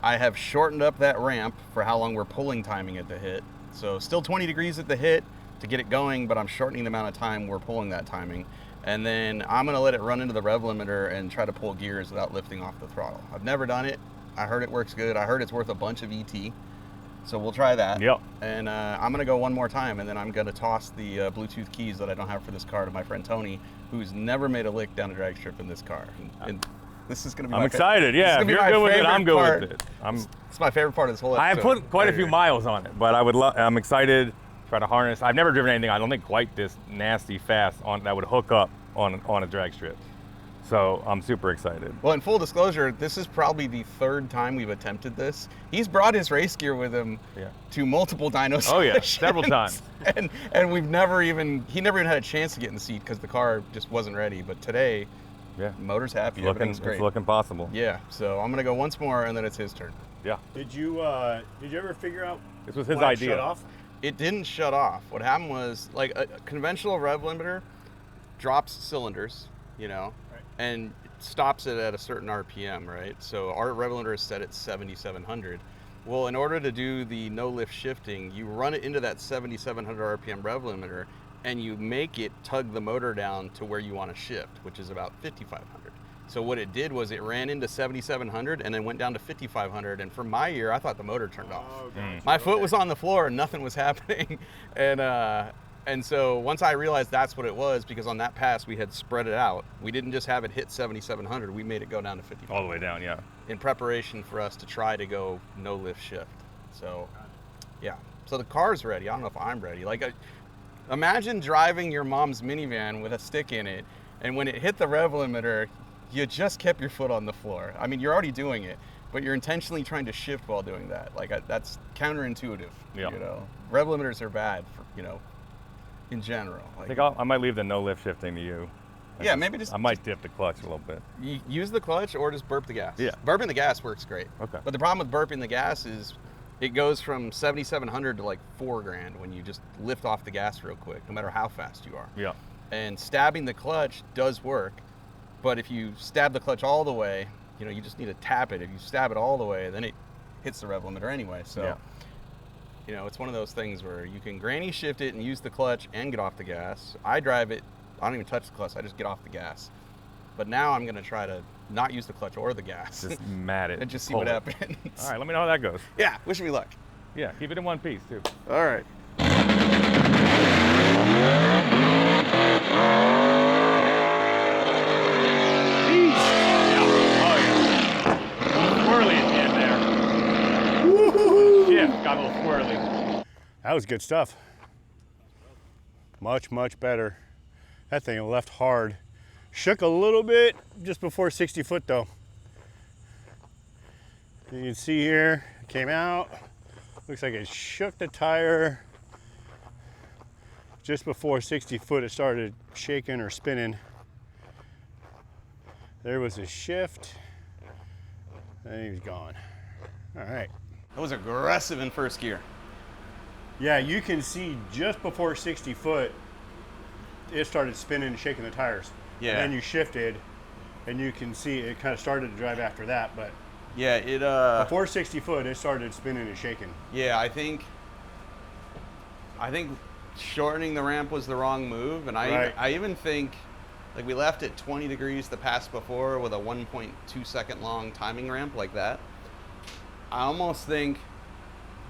I have shortened up that ramp for how long we're pulling timing at the hit. So still 20 degrees at the hit to get it going, but I'm shortening the amount of time we're pulling that timing. And then I'm gonna let it run into the rev limiter and try to pull gears without lifting off the throttle. I've never done it. I heard it works good. I heard it's worth a bunch of ET. So we'll try that. Yep. And I'm going to go one more time, and then I'm going to toss the Bluetooth keys that I don't have for this car to my friend Tony, who's never made a lick down a drag strip in this car. And this is going to be I'm excited. Yeah, if you're good with it, I'm good with it. It's my favorite part of this whole episode. I have put quite a few miles on it, but I'm excited to try to harness. I've never driven anything, I don't think, quite this nasty fast that would hook up on a drag strip. So I'm super excited. Well, in full disclosure, this is probably the 3rd time we've attempted this. He's brought his race gear with him to multiple dyno sessions. Oh yeah, several times. And he never even had a chance to get in the seat because the car just wasn't ready. But today, motor's happy. Everything's great. It's looking possible. Yeah, so I'm gonna go once more, and then it's his turn. Yeah. Did you ever figure out This was his why it idea. shut off? It didn't shut off. What happened was, like, a conventional rev limiter drops cylinders, and stops it at a certain RPM, right? So our rev limiter is set at 7,700. Well, in order to do the no lift shifting, you run it into that 7,700 RPM rev limiter, and you make it tug the motor down to where you want to shift, which is about 5,500. So what it did was it ran into 7,700 and then went down to 5,500. And for my ear, I thought the motor turned off. My foot was on the floor and nothing was happening. And so once I realized that's what it was, because on that pass we had spread it out. We didn't just have it hit 7,700. We made it go down to 5,500. All the way down, yeah. In preparation for us to try to go no lift shift. So, yeah. So the car's ready. I don't know if I'm ready. Like, imagine driving your mom's minivan with a stick in it, and when it hit the rev limiter, you just kept your foot on the floor. I mean, you're already doing it, but you're intentionally trying to shift while doing that. Like, that's counterintuitive. Yeah. Rev limiters are bad for, in general. Like, I think I might leave the no lift shifting to you. I might dip the clutch a little bit. Use the clutch or just burp the gas. Yeah. Burping the gas works great. Okay. But the problem with burping the gas is it goes from 7,700 to like $4,000 when you just lift off the gas real quick, no matter how fast you are. Yeah. And stabbing the clutch does work, but if you stab the clutch all the way, you just need to tap it. If you stab it all the way, then it hits the rev limiter anyway. So, it's one of those things where you can granny shift it and use the clutch and get off the gas. I drive it, I don't even touch the clutch, I just get off the gas. But now I'm gonna try to not use the clutch or the gas. Just mat it. And just see what happens. All right, let me know how that goes. Yeah, wish me luck. Yeah, keep it in one piece too. All right. Swirly at the end there. Woo-hoo-hoo. Yeah, got a little swirly. That was good stuff. Much, much better. That thing left hard. Shook a little bit just before 60 foot though. You can see here, it came out. Looks like it shook the tire. Just before 60 foot, it started shaking or spinning. There was a shift, and he was gone. All right. That was aggressive in first gear. Yeah, you can see just before 60 foot, it started spinning and shaking the tires. Yeah. And then you shifted, and you can see it kind of started to drive after that, but yeah, it before 60 foot, it started spinning and shaking. Yeah, I think shortening the ramp was the wrong move, and I even think, like, we left at 20 degrees the pass before with a 1.2 second long timing ramp like that. I almost think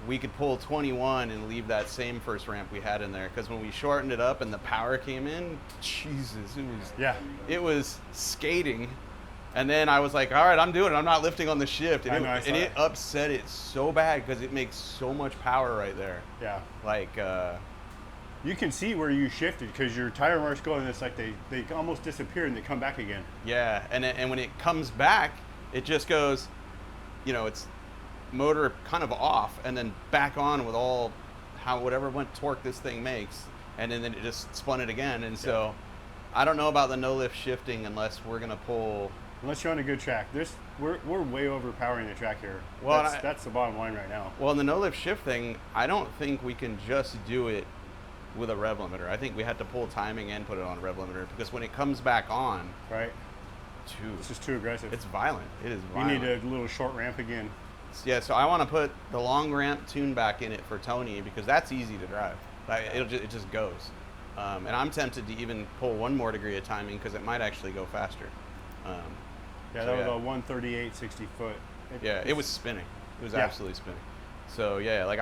we could pull 21 and leave that same first ramp we had in there, because when we shortened it up and the power came in, Jesus, it was skating. And then I was like, all right, I'm doing it. I'm not lifting on the shift. And it upset it so bad because it makes so much power right there. Yeah. Like, you can see where you shifted because your tire marks go and it's like they almost disappear and they come back again. Yeah, and when it comes back, it just goes, it's motor kind of off and then back on with whatever torque this thing makes, and then it just spun it again. And so I don't know about the no lift shifting unless we're gonna pull. Unless you're on a good track. We're way overpowering the track here. Well, that's the bottom line right now. Well, in the no lift shift thing, I don't think we can just do it with a rev limiter. I think we had to pull timing and put it on a rev limiter, because when it comes back on, it's just too aggressive. It's violent. It is violent. You need a little short ramp again. Yeah, so I want to put the long ramp tune back in it for Tony, because that's easy to drive. It just goes. And I'm tempted to even pull one more degree of timing because it might actually go faster. That was a 138 60 foot. Yeah, it was spinning. It was Yeah. absolutely spinning. So yeah, like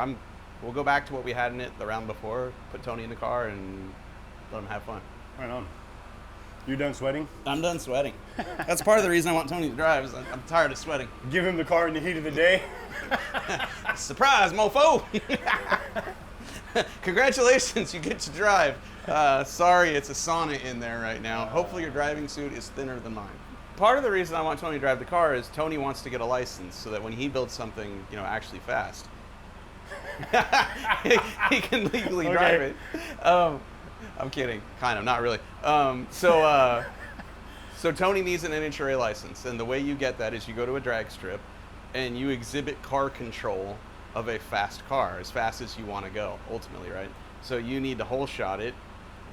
we'll go back to what we had in it the round before, put Tony in the car and let him have fun. Right on. You done sweating? I'm done sweating. That's part of the reason I want Tony to drive is I'm tired of sweating. Give him the car in the heat of the day. Surprise, mofo! Congratulations, you get to drive. Sorry, it's a sauna in there right now. Hopefully your driving suit is thinner than mine. Part of the reason I want Tony to drive the car is Tony wants to get a license so that when he builds something, actually fast, he can legally drive it. I'm kidding, kind of, not really. So Tony needs an NHRA license, and the way you get that is you go to a drag strip and you exhibit car control of a fast car, as fast as you want to go, ultimately, right? So you need to whole shot it,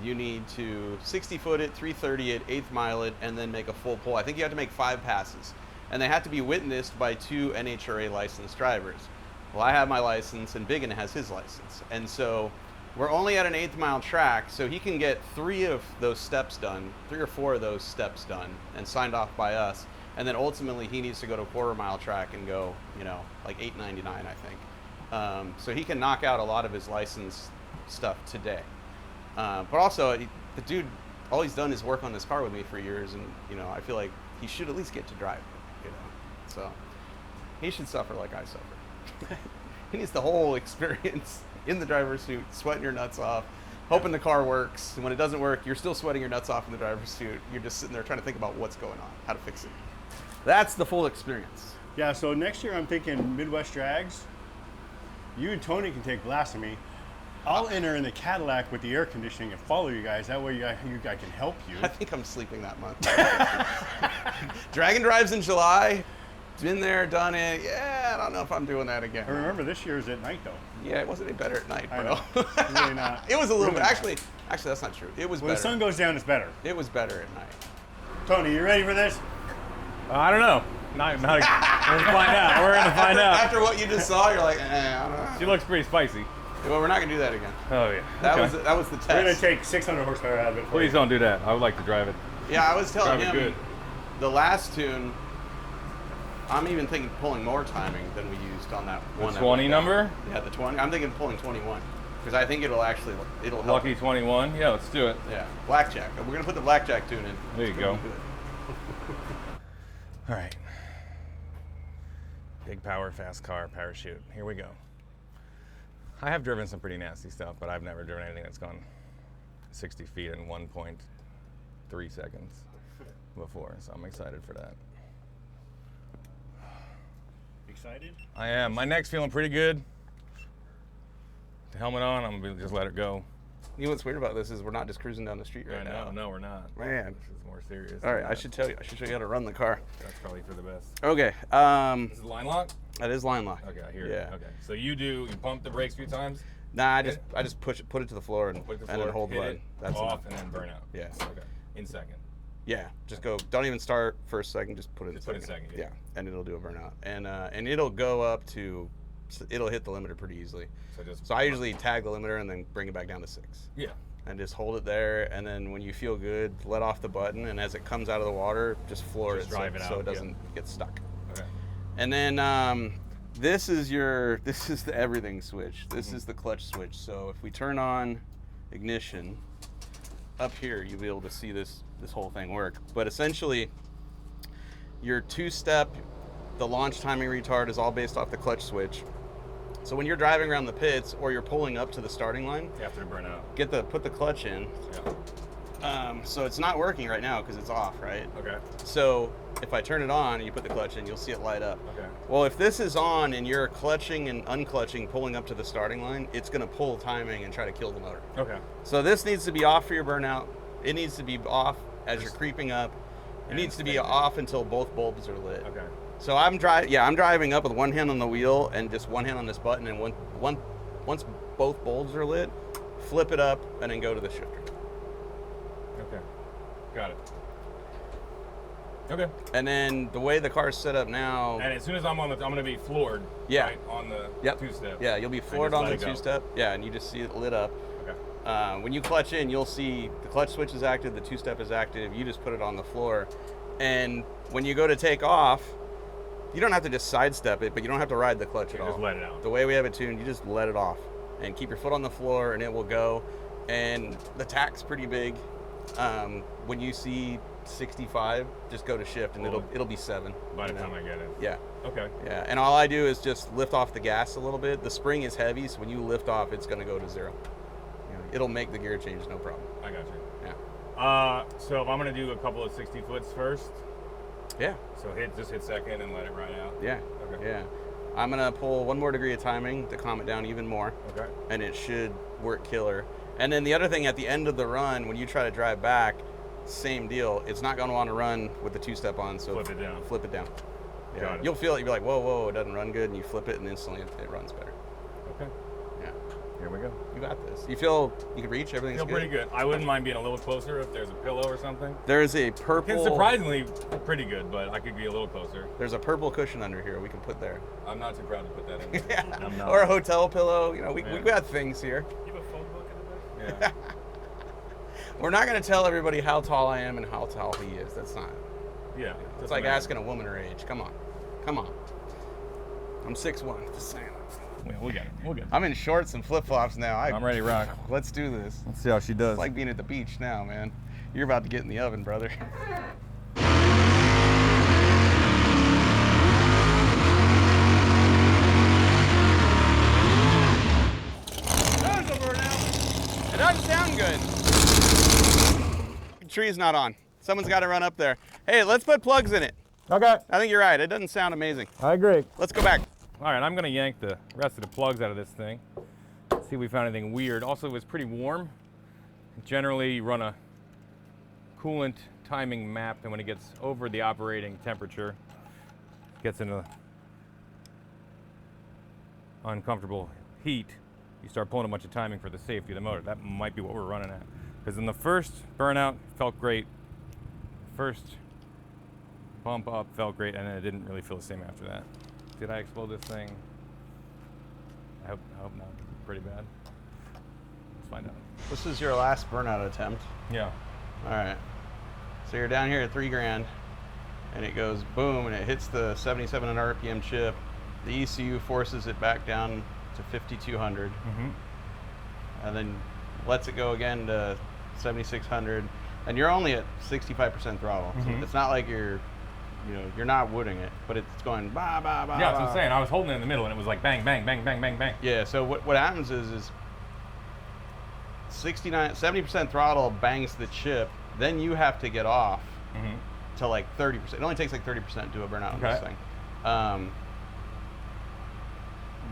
you need to 60 foot it, 330 it, 8th mile it, and then make a full pull. I think you have to make 5 passes, and they have to be witnessed by 2 NHRA licensed drivers. Well, I have my license, and Biggin has his license, and so we're only at an 8th mile track, so he can get 3 of those steps done, 3 or 4 of those steps done, and signed off by us. And then ultimately he needs to go to a 1/4 mile track and go, like 8.99, I think. So he can knock out a lot of his license stuff today. But also, the dude, all he's done is work on this car with me for years, and I feel like he should at least get to drive it. So he should suffer like I suffer. He needs the whole experience. In the driver's suit, sweating your nuts off, hoping the car works. And when it doesn't work, you're still sweating your nuts off in the driver's suit. You're just sitting there trying to think about what's going on, how to fix it. That's the full experience. Yeah, so next year I'm thinking Midwest Drags. You and Tony can take Blasphemi. I'll enter in the Cadillac with the air conditioning and follow you guys. That way you guys can help you. I think I'm sleeping that month. Dragon Drive's in July. Been there, done it. Yeah, I don't know if I'm doing that again. I remember this year's at night though. Yeah, it wasn't any better at night, I bro. know. Really not. It was a little Really bit. not. Actually, that's not true. It was When better. the sun goes down, it's better. It was better at night. Tony, you ready for this? I don't know. Not we're gonna find out. We're gonna find out. After what you just saw, you're like, I don't know. She looks pretty spicy. Well, we're not gonna do that again. Oh yeah. That Okay. was the test. We're gonna take 600 horsepower out of it. Please don't do that. I would like to drive it. Yeah, I was telling Drive it him good. the last tune. I'm even thinking pulling more timing than we used on that one. The 20 number? Yeah, the 20. I'm thinking pulling 21 because I think it'll help. Lucky 21. Yeah, let's do it. Yeah, blackjack. We're gonna put the blackjack tune in. There you It's go. gonna be good. All right. Big power, fast car, parachute. Here we go. I have driven some pretty nasty stuff, but I've never driven anything that's gone 60 feet in 1.3 seconds before, so I'm excited for that. Excited? I am. My neck's feeling pretty good. The helmet on, I'm gonna just let it go. You know what's weird about this is we're not just cruising down the street right now. No, we're not. Man. This is more serious. All right, than I that. should show you how to run the car. That's probably for the best. Okay. Is it line lock? That is line lock. Okay, I hear Yeah. it. Okay. So you pump the brakes a few times, Nah, I just put it to the floor and put it to the and floor, then hold the hit button. it, That's off, enough. and then burn out. Yeah. Okay. In second. Yeah, just go. Don't even start first second. Just put it in Just put it second. in second, yeah. and it'll do a burnout, and it'll go up to, it'll hit the limiter pretty easily. So I usually tag the limiter and then bring it back down to 6. Yeah. And just hold it there, and then when you feel good, let off the button, and as it comes out of the water, just floor Just it, drive it so out, it doesn't get stuck. Okay. And then this is the everything switch. This is the clutch switch. So if we turn on ignition, up here you'll be able to see this whole thing work. But essentially, your 2-step, the launch timing retard is all based off the clutch switch. So when you're driving around the pits or you're pulling up to the starting line, After the burnout. put the clutch in. Yeah. So it's not working right now because it's off, right? Okay. So if I turn it on and you put the clutch in, you'll see it light up. Okay. Well, if this is on and you're clutching and unclutching, pulling up to the starting line, it's going to pull timing and try to kill the motor. Okay. So this needs to be off for your burnout. It needs to be off as you're creeping up. It And needs to be steady. off until both bulbs are lit. Okay. So I'm driving up with one hand on the wheel and just one hand on this button, and once both bulbs are lit, flip it up and then go to the shifter. Okay. Got it. Okay. And then the way the car's set up now, And as soon as I'm gonna be floored. Yeah. Right, on the Yep. 2-step. yeah, you'll be floored just on the let it go. 2-step. Yeah, and you just see it lit up. Okay. When you clutch in, you'll see the clutch switch is active, the 2-step is active. You just put it on the floor, and when you go to take off, you don't have to just sidestep it, but you don't have to ride the clutch at all. Just let it out. The way we have it tuned, you just let it off and keep your foot on the floor and it will go. And the tack's pretty big. When you see 65, just go to shift and it'll be 7. By the time I get it. Yeah. Okay. Yeah, and all I do is just lift off the gas a little bit. The spring is heavy, so when you lift off, it's gonna go to 0. It'll make the gear change, no problem. I got you. Yeah. So if I'm gonna do a couple of 60 foots first, Yeah. so just hit second and let it ride out. Yeah. Okay. Yeah. I'm gonna pull 1 more degree of timing to calm it down even more. Okay. And it should work killer. And then the other thing at the end of the run, when you try to drive back, same deal. It's not gonna want to run with the 2-step on, so Flip it down. Flip it down. Yeah. Got it. You'll feel it. You'll be like, whoa, whoa, it doesn't run good, and you flip it, and instantly it runs better. Okay. Yeah. Here we go. You got this. You feel you can reach everything's Feel pretty good. I wouldn't mind being a little closer if there's a pillow or something. There's a purple. It's surprisingly pretty good, but I could be a little closer. There's a purple cushion under here we can put there. I'm not too proud to put that in there. Yeah. I'm not. Or a hotel pillow. You know, we Yeah. got things here. You have a phone book in the back? Yeah. We're not going to tell everybody how tall I am and how tall he is. That's not. Yeah. It's like asking a woman her age. Come on. Come on. I'm 6'1". Just saying. Yeah, we'll get it. We'll get it. I'm in shorts and flip-flops now. I'm ready to rock. Let's do this. Let's see how she does. It's like being at the beach now, man. You're about to get in the oven, brother. There's a burnout. It doesn't sound good. The tree's not on. Someone's got to run up there. Hey, let's put plugs in it. Okay. I think you're right. It doesn't sound amazing. I agree. Let's go back. All right, I'm gonna yank the rest of the plugs out of this thing. See if we found anything weird. Also, it was pretty warm. Generally, you run a coolant timing map, and when it gets over the operating temperature, gets into uncomfortable heat, you start pulling a bunch of timing for the safety of the motor. That might be what we're running at. Because in the first burnout, felt great. First bump up felt great, and then it didn't really feel the same after that. Did I explode this thing? I hope not. Pretty bad. Let's find out. This is your last burnout attempt. Yeah. All right. So you're down here at 3 grand, and it goes boom, and it hits the 7,700 RPM chip. The ECU forces it back down to 5,200, and then lets it go again to 7,600. And you're only at 65% throttle. So it's not like you're not wooding it, but it's going ba ba ba. Yeah, that's what I'm saying. I was holding it in the middle, and it was like bang, bang, bang, bang, bang, bang. Yeah. So what happens is 70% throttle bangs the chip. Then you have to get off to like 30%. It only takes like 30% to do a burnout on this thing.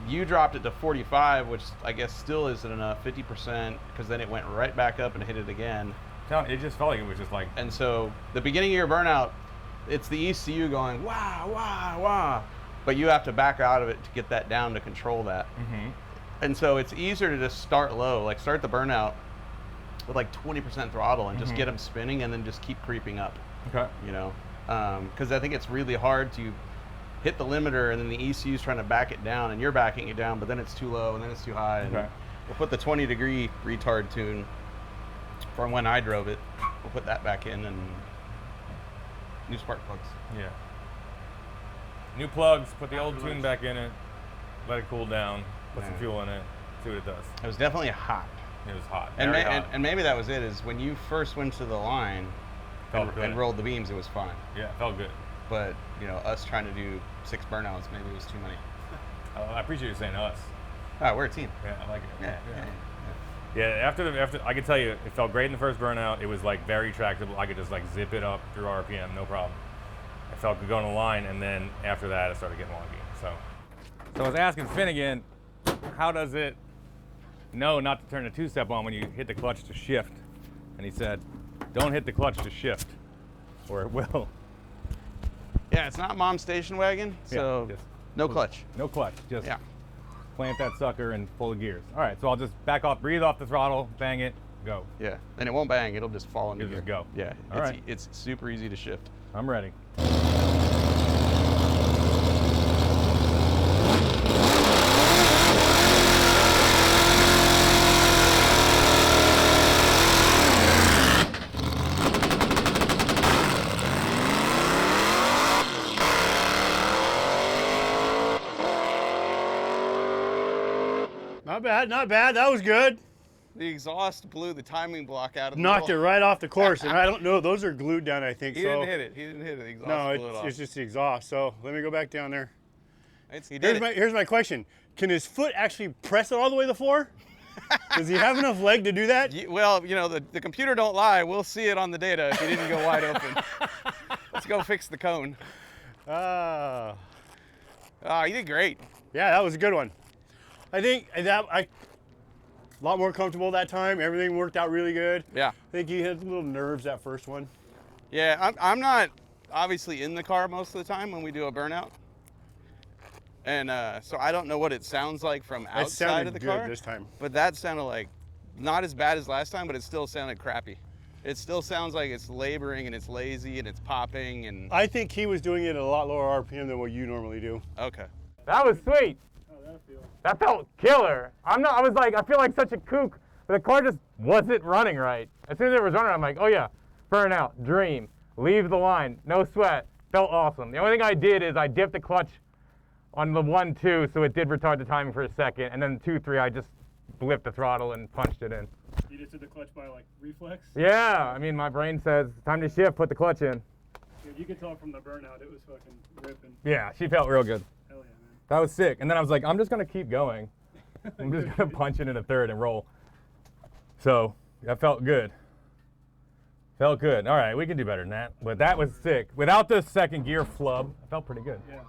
You dropped it to 45, which I guess still isn't enough. 50%, because then it went right back up and hit it again. It just felt like it was just like. And so the beginning of your burnout, it's the ECU going wah wah wah, but you have to back out of it to get that down to control that. And so it's easier to just start low, like start the burnout with like 20% throttle and just get them spinning, and then just keep creeping up. Okay. You know, because I think it's really hard to hit the limiter and then the ECU's trying to back it down, and you're backing it down, but then it's too low and then it's too high. And we'll put the 20-degree retard tune from when I drove it. We'll put that back in, and new spark plugs. Yeah. New plugs. Put the old tune back in it. Let it cool down. Put some fuel in it. See what it does. It was definitely hot. It was hot. And, Very hot. and maybe that was it, is when you first went to the line and rolled the beams, it was fine. Yeah, it felt good. But, you know, us trying to do 6 burnouts, maybe it was too many. I appreciate you saying us. Ah, we're a team. Yeah, I like it. Yeah. Yeah, after I can tell you, it felt great in the first burnout. It was like very tractable. I could just like zip it up through RPM, no problem. I felt good going to the line, and then after that, it started getting wonky. So I was asking Finnegan, how does it know not to turn the 2-step on when you hit the clutch to shift? And he said, don't hit the clutch to shift, or it will. Yeah, it's not mom's station wagon, so no clutch. No clutch, just plant that sucker and pull the gears. All right, so I'll just back off, breathe off the throttle, bang it, go. Yeah, and it won't bang, it'll just fall into It'll gear. just go. Yeah, All right. It's super easy to shift. I'm ready. Not bad, not bad. That was good. The exhaust blew the timing block out of the Knocked it middle. right off the course, and I don't know. Those are glued down, I think. He so. didn't hit it. He didn't hit it. The exhaust No, blew it off. it's just the exhaust. So let me go back down there. He did it. Here's my question. Can his foot actually press it all the way to the floor? Does he have enough leg to do that? Well, you know, the computer don't lie. We'll see it on the data if he didn't go wide open. Let's go fix the cone. Ah. Oh, you did great. Yeah, that was a good one. I think a lot more comfortable that time. Everything worked out really good. Yeah. I think he had little nerves that first one. Yeah, I'm not obviously in the car most of the time when we do a burnout. And so I don't know what it sounds like from outside of the car. This time. But that sounded like not as bad as last time, but it still sounded crappy. It still sounds like it's laboring and it's lazy and it's popping and. I think he was doing it at a lot lower RPM than what you normally do. Okay. That was sweet. How'd that feel? That felt killer. I was like, I feel like such a kook, but the car just wasn't running right. As soon as it was running, I'm like, oh yeah, burn out, dream, leave the line, no sweat, felt awesome. The only thing I did is I dipped the clutch on the 1-2, so it did retard the timing for a second, and then 2-3, I just blipped the throttle and punched it in. You just did the clutch by like reflex? Yeah, I mean, my brain says, time to shift, put the clutch in. Dude, you could tell from the burnout, it was fucking ripping. Yeah, she felt real good. Hell yeah, man. That was sick. And then I was like, I'm just gonna keep going. I'm just gonna punch it in a third and roll. So that felt good. Felt good. All right, we can do better than that. But that was sick. Without the second gear flub, I felt pretty good. Yeah.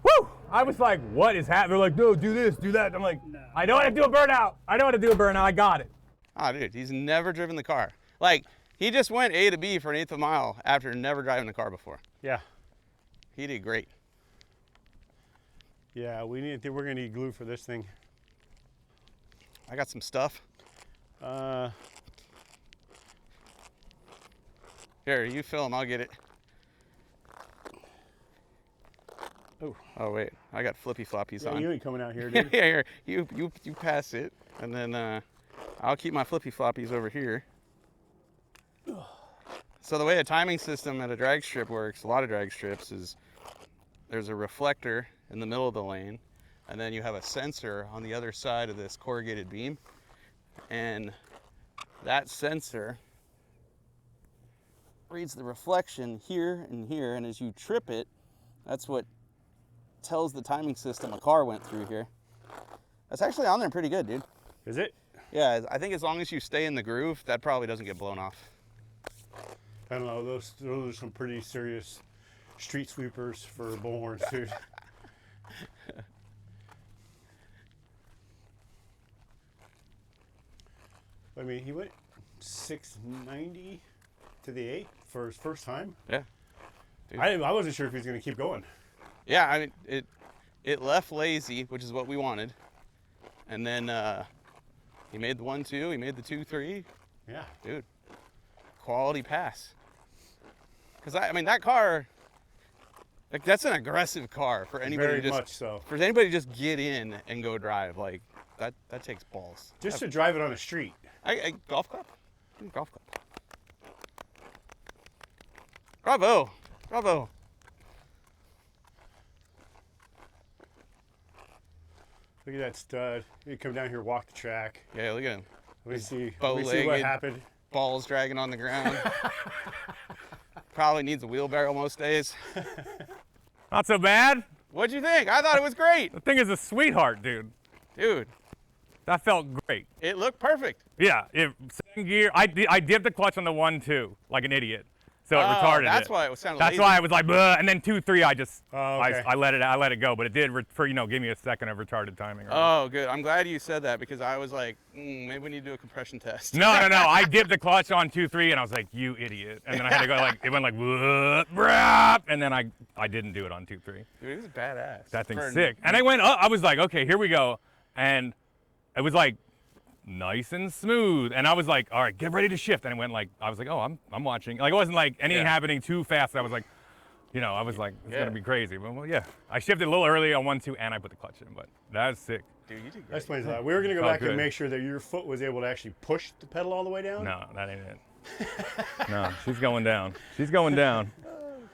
Woo! I was like, what is happening? They're like, no, do this, do that. I'm like, No. I know how to do a burnout. I know how to do a burnout. I got it. Oh, dude, he's never driven the car. Like, he just went A to B for an eighth of a mile after never driving the car before. Yeah. He did great. Yeah, we're gonna need glue for this thing. I got some stuff. Here, you film, I'll get it. Oh wait, I got flippy floppies Yeah, on. you ain't coming out here, dude. Yeah, here, you pass it, and then I'll keep my flippy floppies over here. So the way a timing system at a drag strip works, a lot of drag strips, is there's a reflector in the middle of the lane, and then you have a sensor on the other side of this corrugated beam, and that sensor reads the reflection here and here, and as you trip it, that's what tells the timing system a car went through here. That's actually on there pretty good, dude. Is it? Yeah, I think as long as you stay in the groove, that probably doesn't get blown off. I don't know. Those are some pretty serious street sweepers for bullhorns, dude. I mean, he went 690 to the 8 for his first time. Yeah. Dude. I wasn't sure if he was going to keep going. Yeah, I mean, it left lazy, which is what we wanted. And then he made the 1-2, he made the 2-3. Yeah. Dude, quality pass. Because, I mean, that car, like, that's an aggressive car for anybody Very to just, much so. for anybody to just get in and go drive. Like, that takes balls. Just to drive it on a street. Golf club? Golf club. Bravo. Bravo. Look at that stud. You come down here, walk the track. Yeah, look at him. Let me see what bow-legged. happened. Balls dragging on the ground. Probably needs a wheelbarrow most days. Not so bad. What'd you think? I thought it was great. The thing is a sweetheart, dude. Dude, That felt great. it looked perfect. Yeah, second gear, I dipped the clutch on the 1-2 like an idiot. So it retarded That's it. why it sounded That's lazy. why I was like, bleh, and then 2-3, I just, okay. I let it go, but it did, give me a second of retarded timing. Oh, good. I'm glad you said that because I was like, maybe we need to do a compression test. No, I dipped the clutch on 2-3 and I was like, you idiot. And then I had to go like, it went like, brap, and then I didn't do it on 2-3. Dude, it was badass. That thing's sick. And I went up, I was like, okay, here we go. And it was like nice and smooth. And I was like, all right, get ready to shift. And it went like, I was like, oh, I'm watching. Like, it wasn't like anything happening too fast. I was like, I was like, it's gonna be crazy. But well, yeah, I shifted a little early on 1-2 and I put the clutch in, but that was sick. Dude, you did That great. explains that. We were going to go Felt back good. and make sure that your foot was able to actually push the pedal all the way down. No, that ain't it. No, she's going down. She's going down.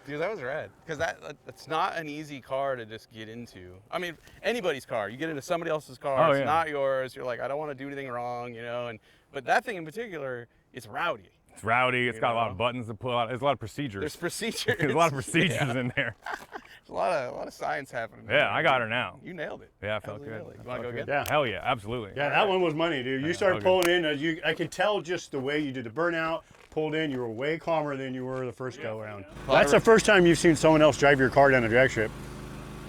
Dude, that was rad. Because that's not an easy car to just get into. I mean, anybody's car. You get into somebody else's car. Oh, It's yeah. not yours. You're like, I don't want to do anything wrong, you know. But that thing in particular, it's rowdy. It's rowdy. It's You got a lot know? of buttons to pull out. There's a lot of procedures. There's procedures. There's a lot of procedures Yeah. in there. There's a lot of science happening. Yeah, I got her now. You nailed it. Yeah, I felt Absolutely good. nailed it. I You want to go felt again? good. Yeah. Hell yeah, absolutely. Yeah, that one was money, dude. You started okay. pulling in. I could tell just the way you did the burnout, pulled in. You were way calmer than you were the first go around. That's the first time you've seen someone else drive your car down a drag strip.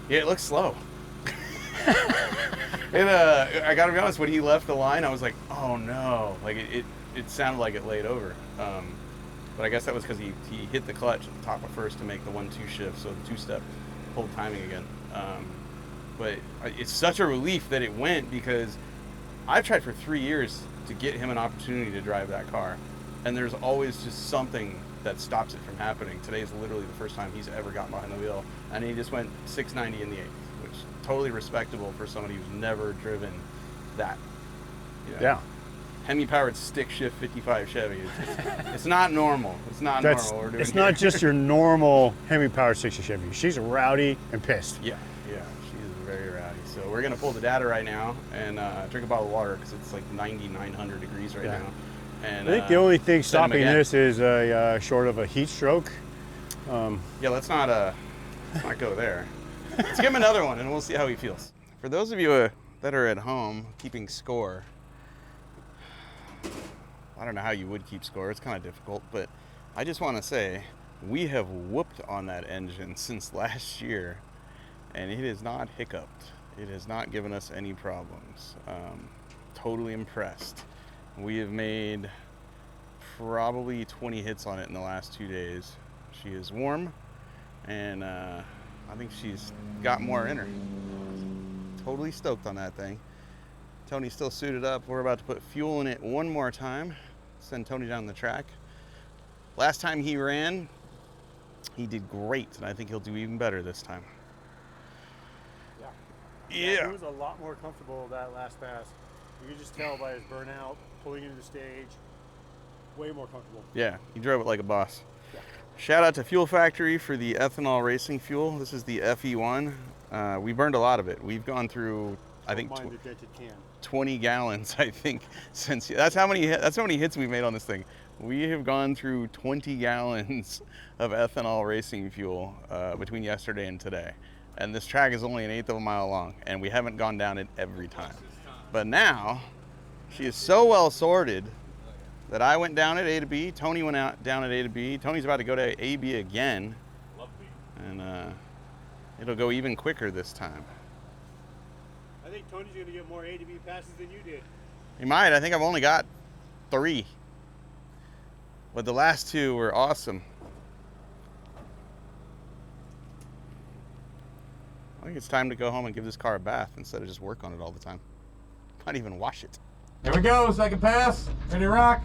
Yeah, it looks slow. I gotta be honest, when he left the line, I was like, oh no. Like it sounded like it laid over. But I guess that was because he hit the clutch at the top of first to make the 1-2 shift, so the two-step pulled timing again. But it's such a relief that it went, because I've tried for 3 years to get him an opportunity to drive that car, and there's always just something that stops it from happening. Today is literally the first time he's ever gotten behind the wheel, and he just went 690 in the 8th, which is totally respectable for somebody who's never driven that. You know? Yeah. Hemi-powered stick shift 55 Chevy. It's not normal. It's not normal what we're doing It's here. not just your normal Hemi-powered 60 Chevy. She's rowdy and pissed. Yeah, she's very rowdy. So we're gonna pull the data right now and drink a bottle of water, because it's like 9,900 degrees right Yeah. now. And I think the only thing send him stopping again. this is short of a heat stroke. Yeah, let's not go there. Let's give him another one, and we'll see how he feels. For those of you that are at home keeping score, I don't know how you would keep score. It's kind of difficult, but I just want to say we have whooped on that engine since last year, and it has not hiccuped. It has not given us any problems. Totally impressed. We have made probably 20 hits on it in the last 2 days. She is warm, and I think she's got more in her. Totally stoked on that thing. Tony's still suited up. We're about to put fuel in it one more time. Send Tony down the track. Last time he ran, he did great, and I think he'll do even better this time. Yeah. He was a lot more comfortable that last pass. You could just tell by his burnout, pulling into the stage, way more comfortable. Yeah, he drove it like a boss. Shout out to Fuel Factory for the ethanol racing fuel. This is the FE1. We burned a lot of it. We've gone through, I think, Mind the dented can. 20 gallons, I think, since that's how many hits we've made on this thing. We have gone through 20 gallons of ethanol racing fuel between yesterday and today. And this track is only 1/8 of a mile long, and we haven't gone down it every time. But now, she is so well sorted that I went down at A to B, Tony went down at A to B, Tony's about to go to AB again. And it'll go even quicker this time. I think Tony's going to get more A to B passes than you did. He might. I think I've only got 3. But the last 2 were awesome. I think it's time to go home and give this car a bath instead of just work on it all the time. Not even wash it. Here we go, second pass. Ready to rock.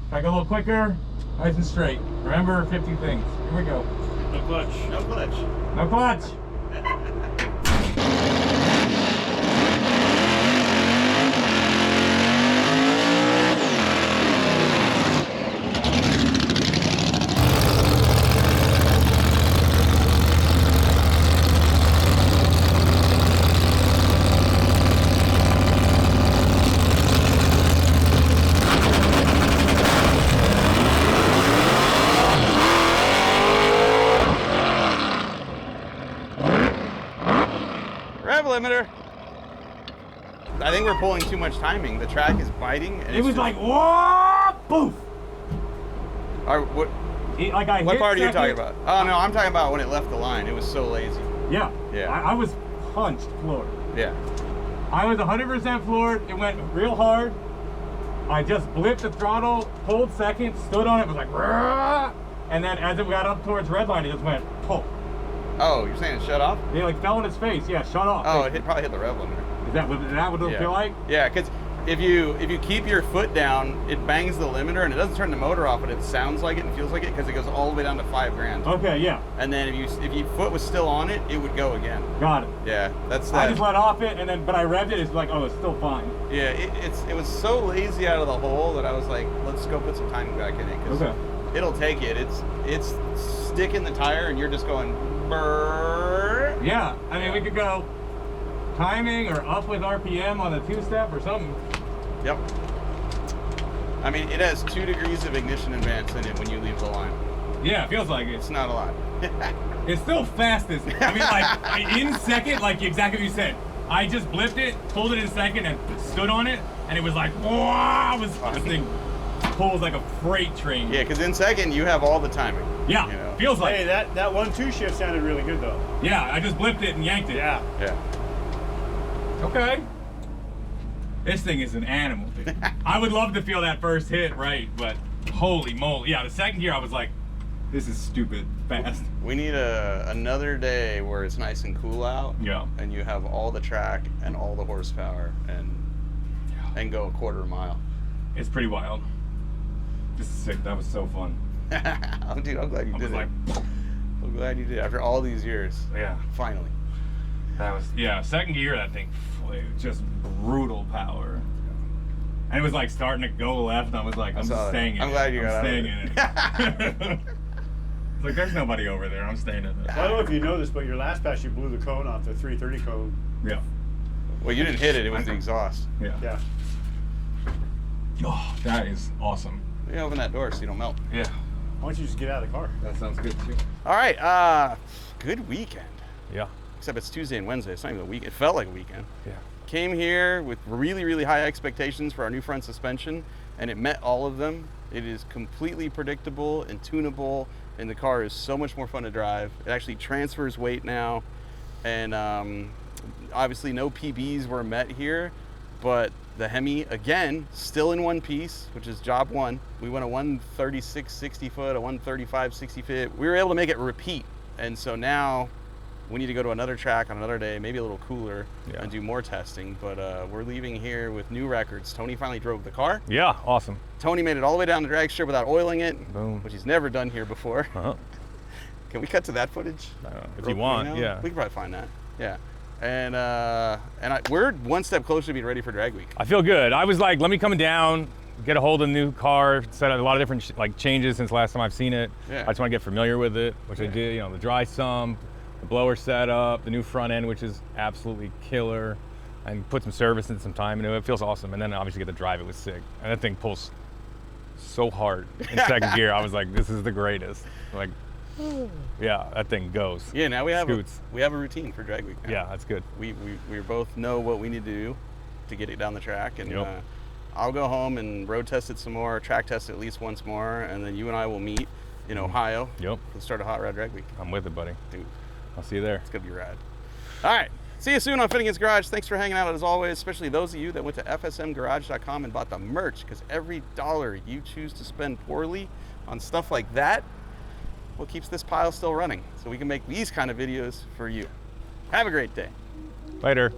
Try to go a little quicker. Nice and straight. Remember 50 things. Here we go. No clutch. No clutch. No clutch. Rev limiter. I think we're pulling too much timing. The track is biting. And It was like, whoa, poof. What I hit part are you second. talking about? Oh no, I'm talking about when it left the line. It was so lazy. Yeah. Yeah. I was punched floored. Yeah. I was 100% floored. It went real hard. I just blipped the throttle, pulled second, stood on it, was like, "Rah!" And then as it got up towards red line, it just went, pull. Oh, you're saying it shut off? They like fell in his face. Yeah, shut off. Oh, it probably hit the rev limiter. Is that what it'll Yeah. feel like? Yeah, because if you keep your foot down, it bangs the limiter and it doesn't turn the motor off, but it sounds like it and feels like it because it goes all the way down to 5 grand. Okay, yeah. And then if your foot was still on it, it would go again. Got it. Yeah, that's I that. just let off it, and then but I revved it. It's like, oh, it's still fine. Yeah, it was so lazy out of the hole that I was like, let's go put some timing back in it. 'Cause Okay. it'll take it. It's stick in the tire and you're just going brrrr. Yeah, I mean, we could go timing or up with RPM on the two-step or something. Yep. I mean, it has 2 degrees of ignition advance in it when you leave the line. Yeah, it feels like it. It's not a lot. It's still fastest. I mean, like, in second, like exactly what you said. I just blipped it, pulled it in second, and stood on it, and it was like, wow, this thing pulls like a freight train. Yeah, because in second, you have all the timing. Yeah, you know? feels like Hey, that 1-2 shift sounded really good though. Yeah, I just blipped it and yanked it. Yeah. Yeah. Okay. This thing is an animal, dude. I would love to feel that first hit, right? But holy moly. Yeah, the second gear, I was like, this is stupid fast. We need another day where it's nice and cool out. Yeah. And you have all the track and all the horsepower and go a quarter mile. It's pretty wild. This is sick. That was so fun. Oh, dude, I'm glad you did it. Like, I'm glad you did it after all these years. yeah. Finally. That was, yeah, second gear, that thing flew. Just brutal power. And it was like starting to go left, and I was like, I'm staying in it. I'm glad you got out of staying in it. It's like, there's nobody over there. I'm staying in it. I don't know if you know this, but your last pass, you blew the cone off the 330 cone. Yeah. Well, you didn't hit it. It was the exhaust. Yeah. Yeah. Oh, that is awesome. You open that door so you don't melt. Yeah. Why don't you just get out of the car? That sounds good, too. All right. Good weekend. Yeah. Except it's Tuesday and Wednesday. It's not even a weekend. It felt like a weekend. Yeah. Came here with really, really high expectations for our new front suspension, and it met all of them. It is completely predictable and tunable, and the car is so much more fun to drive. It actually transfers weight now, and obviously no PBs were met here, but the Hemi, again, still in one piece, which is job one. We went a 136 60 foot, a 135 60 foot. We were able to make it repeat, and so now we need to go to another track on another day, maybe a little cooler, and do more testing. But we're leaving here with new records. Tony finally drove the car. Yeah, awesome. Tony made it all the way down the drag strip without oiling it, Boom. which he's never done here before. Uh-huh. Can we cut to that footage? If you want, now? yeah. We can probably find that. Yeah. And we're one step closer to being ready for drag week. I feel good. I was like, let me come down, get a hold of the new car, set up a lot of different like changes since last time I've seen it. Yeah. I just want to get familiar with it, which I did. You know, the dry sump, the blower setup, the new front end, which is absolutely killer, and put some service and some time into it. It feels awesome. And then obviously get to drive it was sick. And that thing pulls so hard in second gear. I was like, this is the greatest. Like, yeah, that thing goes. Yeah, now we have Scoots. we have a routine for drag week now. Yeah, that's good. We both know what we need to do to get it down the track, and Yep. I'll go home and road test it some more, track test it at least once more, and then you and I will meet in Ohio. Yep. We'll start a hot rod drag week. I'm with it, buddy. Dude, I'll see you there. it's gonna be rad. All right, see you soon on Finnegan's Garage. Thanks for hanging out as always, especially those of you that went to fsmgarage.com and bought the merch, because every dollar you choose to spend poorly on stuff like that, what keeps this pile still running, so we can make these kind of videos for you. Have a great day. Later.